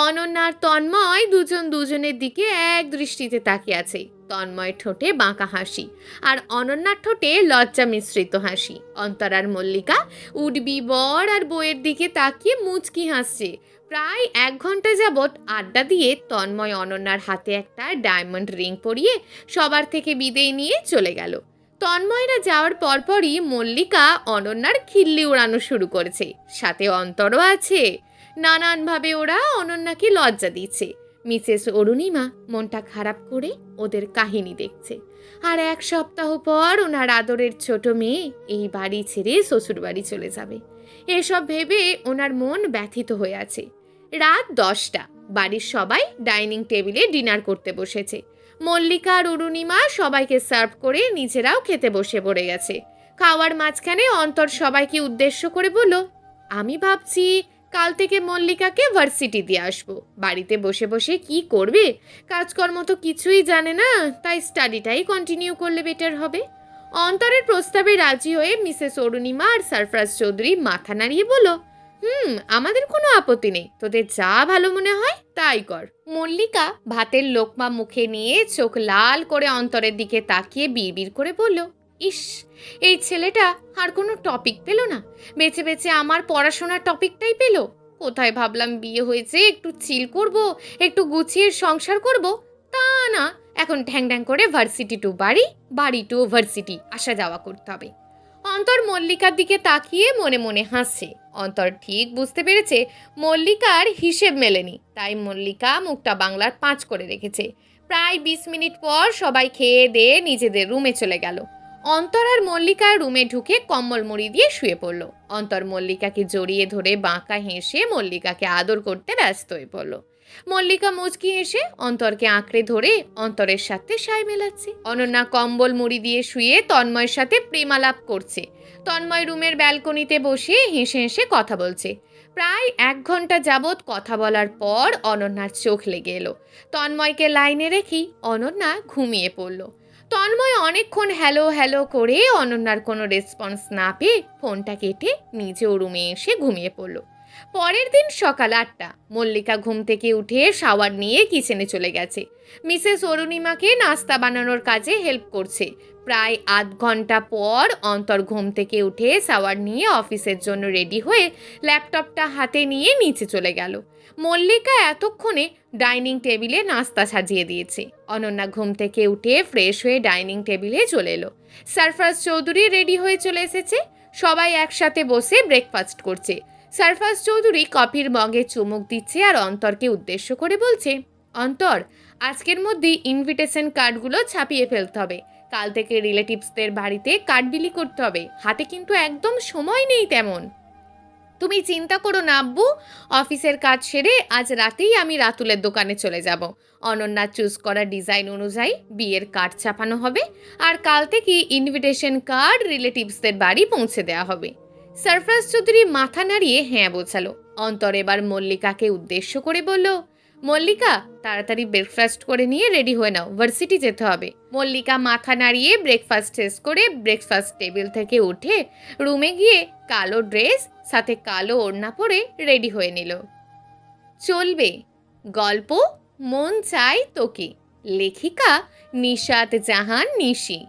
অনন্যা আর তন্ময় দুজন দুজনের দিকে এক দৃষ্টিতে তাকিয়ে আছে। তন্ময় ঠোঁটে বাঁকা হাসি, আর অনন্যার ঠোঁটে লজ্জা মিশ্রিত হাসি। অন্তরার মল্লিকা উডবি বর আর বউয়ের দিকে তাকিয়ে মুচকি হাসছে। প্রায় 1 ঘন্টা যাবৎ আড্ডা দিয়ে তন্ময় অনন্যার হাতে একটা ডায়মন্ড রিং পরিয়ে সবার থেকে বিদায় নিয়ে চলে গেল। তন্ময়রা যাওয়ার পরপরই মল্লিকা অনন্যার খিল্লি উড়ানো শুরু করেছে, সাথে অন্তরও আছে। নানানভাবে ওরা অনন্যাকে লজ্জা দিচ্ছে। মিসেস অরুণিমা মনটা খারাপ করে ওদের কাহিনী দেখছে। আর 1 সপ্তাহ পর ওনার আদরের ছোট মেয়ে এই বাড়ি ছেড়ে শ্বশুর বাড়ি চলে যাবে। এসব ভেবে ওনার মন ব্যথিত হয়ে আছে। রাত 10টা, বাড়ির সবাই ডাইনিং টেবিলে ডিনার করতে বসেছে। মল্লিকা আর অরুণিমা সবাইকে সার্ভ করে নিজেরাও খেতে বসে পড়ে গেছে। খাওয়ার মাঝখানে অন্তর সবাইকে উদ্দেশ্য করে বলল, আমি ভাবছি কাল থেকে মল্লিকাকে ভার্সিটি দিয়ে আসবো। বাড়িতে বসে বসে কি করবে, কাজকর্ম তো কিছুই জানে না, তাই স্টাডিটাই কন্টিনিউ করলে বেটার হবে। অন্তরের প্রস্তাবে রাজি হয়ে মিসেস অরুণিমা আর সরফরাজ চৌধুরী মাথা নাড়িয়ে বলল, আমাদের কোনো আপত্তি নেই, তোদের যা ভালো মনে হয় তাই কর। মল্লিকা ভাতের লোকমা মুখে নিয়ে চোখ লাল করে অন্তরের দিকে তাকিয়ে বিড়বিড় করে বলল, ইস, এই ছেলেটা আর কোনো টপিক পেল না। বেছে বেছে আমার পড়াশোনার টপিকটাই পেল। কোথায় ভাবলাম বিয়ে হয়েছে, একটু চিল করব, একটু গুছিয়ে সংসার করব, তা না, এখন ঢ্যাং ঢ্যাং করে ভার্সিটি টু বাড়ি, বাড়ি টু ভার্সিটি আসা যাওয়া করতে হবে। অন্তর মল্লিকার দিকে তাকিয়ে মনে মনে হাসছে। অন্তর ঠিক বুঝতে পেরেছে মল্লিকার হিসেব মেলেনি, তাই মল্লিকা মুখটা বাংলার 5 করে রেখেছে। প্রায় 20 মিনিট পর সবাই খেয়ে দিয়ে নিজেদের রুমে চলে গেল। অন্তর আর মল্লিকার রুমে ঢুকে কম্বল মুড়ি দিয়ে শুয়ে পড়ল। অন্তর মল্লিকাকে জড়িয়ে ধরে বাঁকা হেসে মল্লিকাকে আদর করতে ব্যস্ত হয়ে পড়ল। মল্লিকা মুচকি হেসে অন্তরকে আঁকড়ে ধরে অন্তরের সাথে সায় মেলাচ্ছে। অনন্যা কম্বল মুড়ি দিয়ে শুয়ে তন্ময়ের সাথে প্রেমালাপ করছে। তন্ময় রুমের ব্যালকনিতে বসে হেসে হেসে কথা বলছে। প্রায় 1 ঘন্টা যাবৎ কথা বলার পর অনন্যার চোখ লেগে এলো। তন্ময়কে লাইনে রেখেই অনন্যা ঘুমিয়ে পড়ল। তন্ময় অনেকক্ষণ হ্যালো হ্যালো করে অনন্যার কোনো রেসপন্স না পেয়ে ফোনটা কেটে নিজেও রুমে এসে ঘুমিয়ে পড়ল। পরের দিন সকাল 8টা, মল্লিকা ঘুম থেকে উঠে শাওয়ার নিয়ে কিচেনে চলে গেছে। মিসেস অরুণিমাকে নাস্তা বানানোর কাজে হেল্প করছে। প্রায় 1/2 ঘন্টা পর অন্তর ঘুম থেকে উঠে শাওয়ার নিয়ে অফিসের জন্য রেডি হয়ে ল্যাপটপটা হাতে নিয়ে নিচে চলে গেল। মল্লিকা এতক্ষণে ডাইনিং টেবিলে নাস্তা সাজিয়ে দিয়েছে। অনন্যা ঘুম থেকে উঠে ফ্রেশ হয়ে ডাইনিং টেবিলে চলে এলো। সরফরাজ চৌধুরী রেডি হয়ে চলে এসেছে। সবাই একসাথে বসে ব্রেকফাস্ট করছে। সরফরাজ চৌধুরী কফির মগে চুমুক দিচ্ছে আর অন্তরকে উদ্দেশ্য করে বলছে, অন্তর, আজকের মধ্যেই ইনভিটেশন কার্ডগুলো ছাপিয়ে ফেলতে হবে। কাল থেকে রিলেটিভসদের বাড়িতে কার্ড বিলি করতে হবে। হাতে কিন্তু একদম সময় নেই তেমন। তুমি চিন্তা করো না আব্বু, অফিসের কাজ সেরে আজ রাতেই আমি রাতুলের দোকানে চলে যাব। অনন্যা চুজ করা ডিজাইন অনুযায়ী বিয়ের কার্ড ছাপানো হবে, আর কাল থেকে ইনভিটেশন কার্ড রিলেটিভসদের বাড়ি পৌঁছে দেওয়া হবে। সরফরাজ চৌধুরী মাথা নাড়িয়ে হ্যাঁ বোঝালো। অন্তর এবার মল্লিকাকে উদ্দেশ্য করে বলল, মল্লিকা, তাড়াতাড়ি ব্রেকফাস্ট করে নিয়ে রেডি হয়ে নাও, ভার্সিটি যেতে হবে। মল্লিকা মাথা নাড়িয়ে ব্রেকফাস্ট শেষ করে ব্রেকফাস্ট টেবিল থেকে উঠে রুমে গিয়ে কালো ড্রেস সাথে কালো ওড়না পরে রেডি হয়ে নিল। চলবে গল্প মন চাই তোকে, লেখিকা নিশাত জাহান নিশি।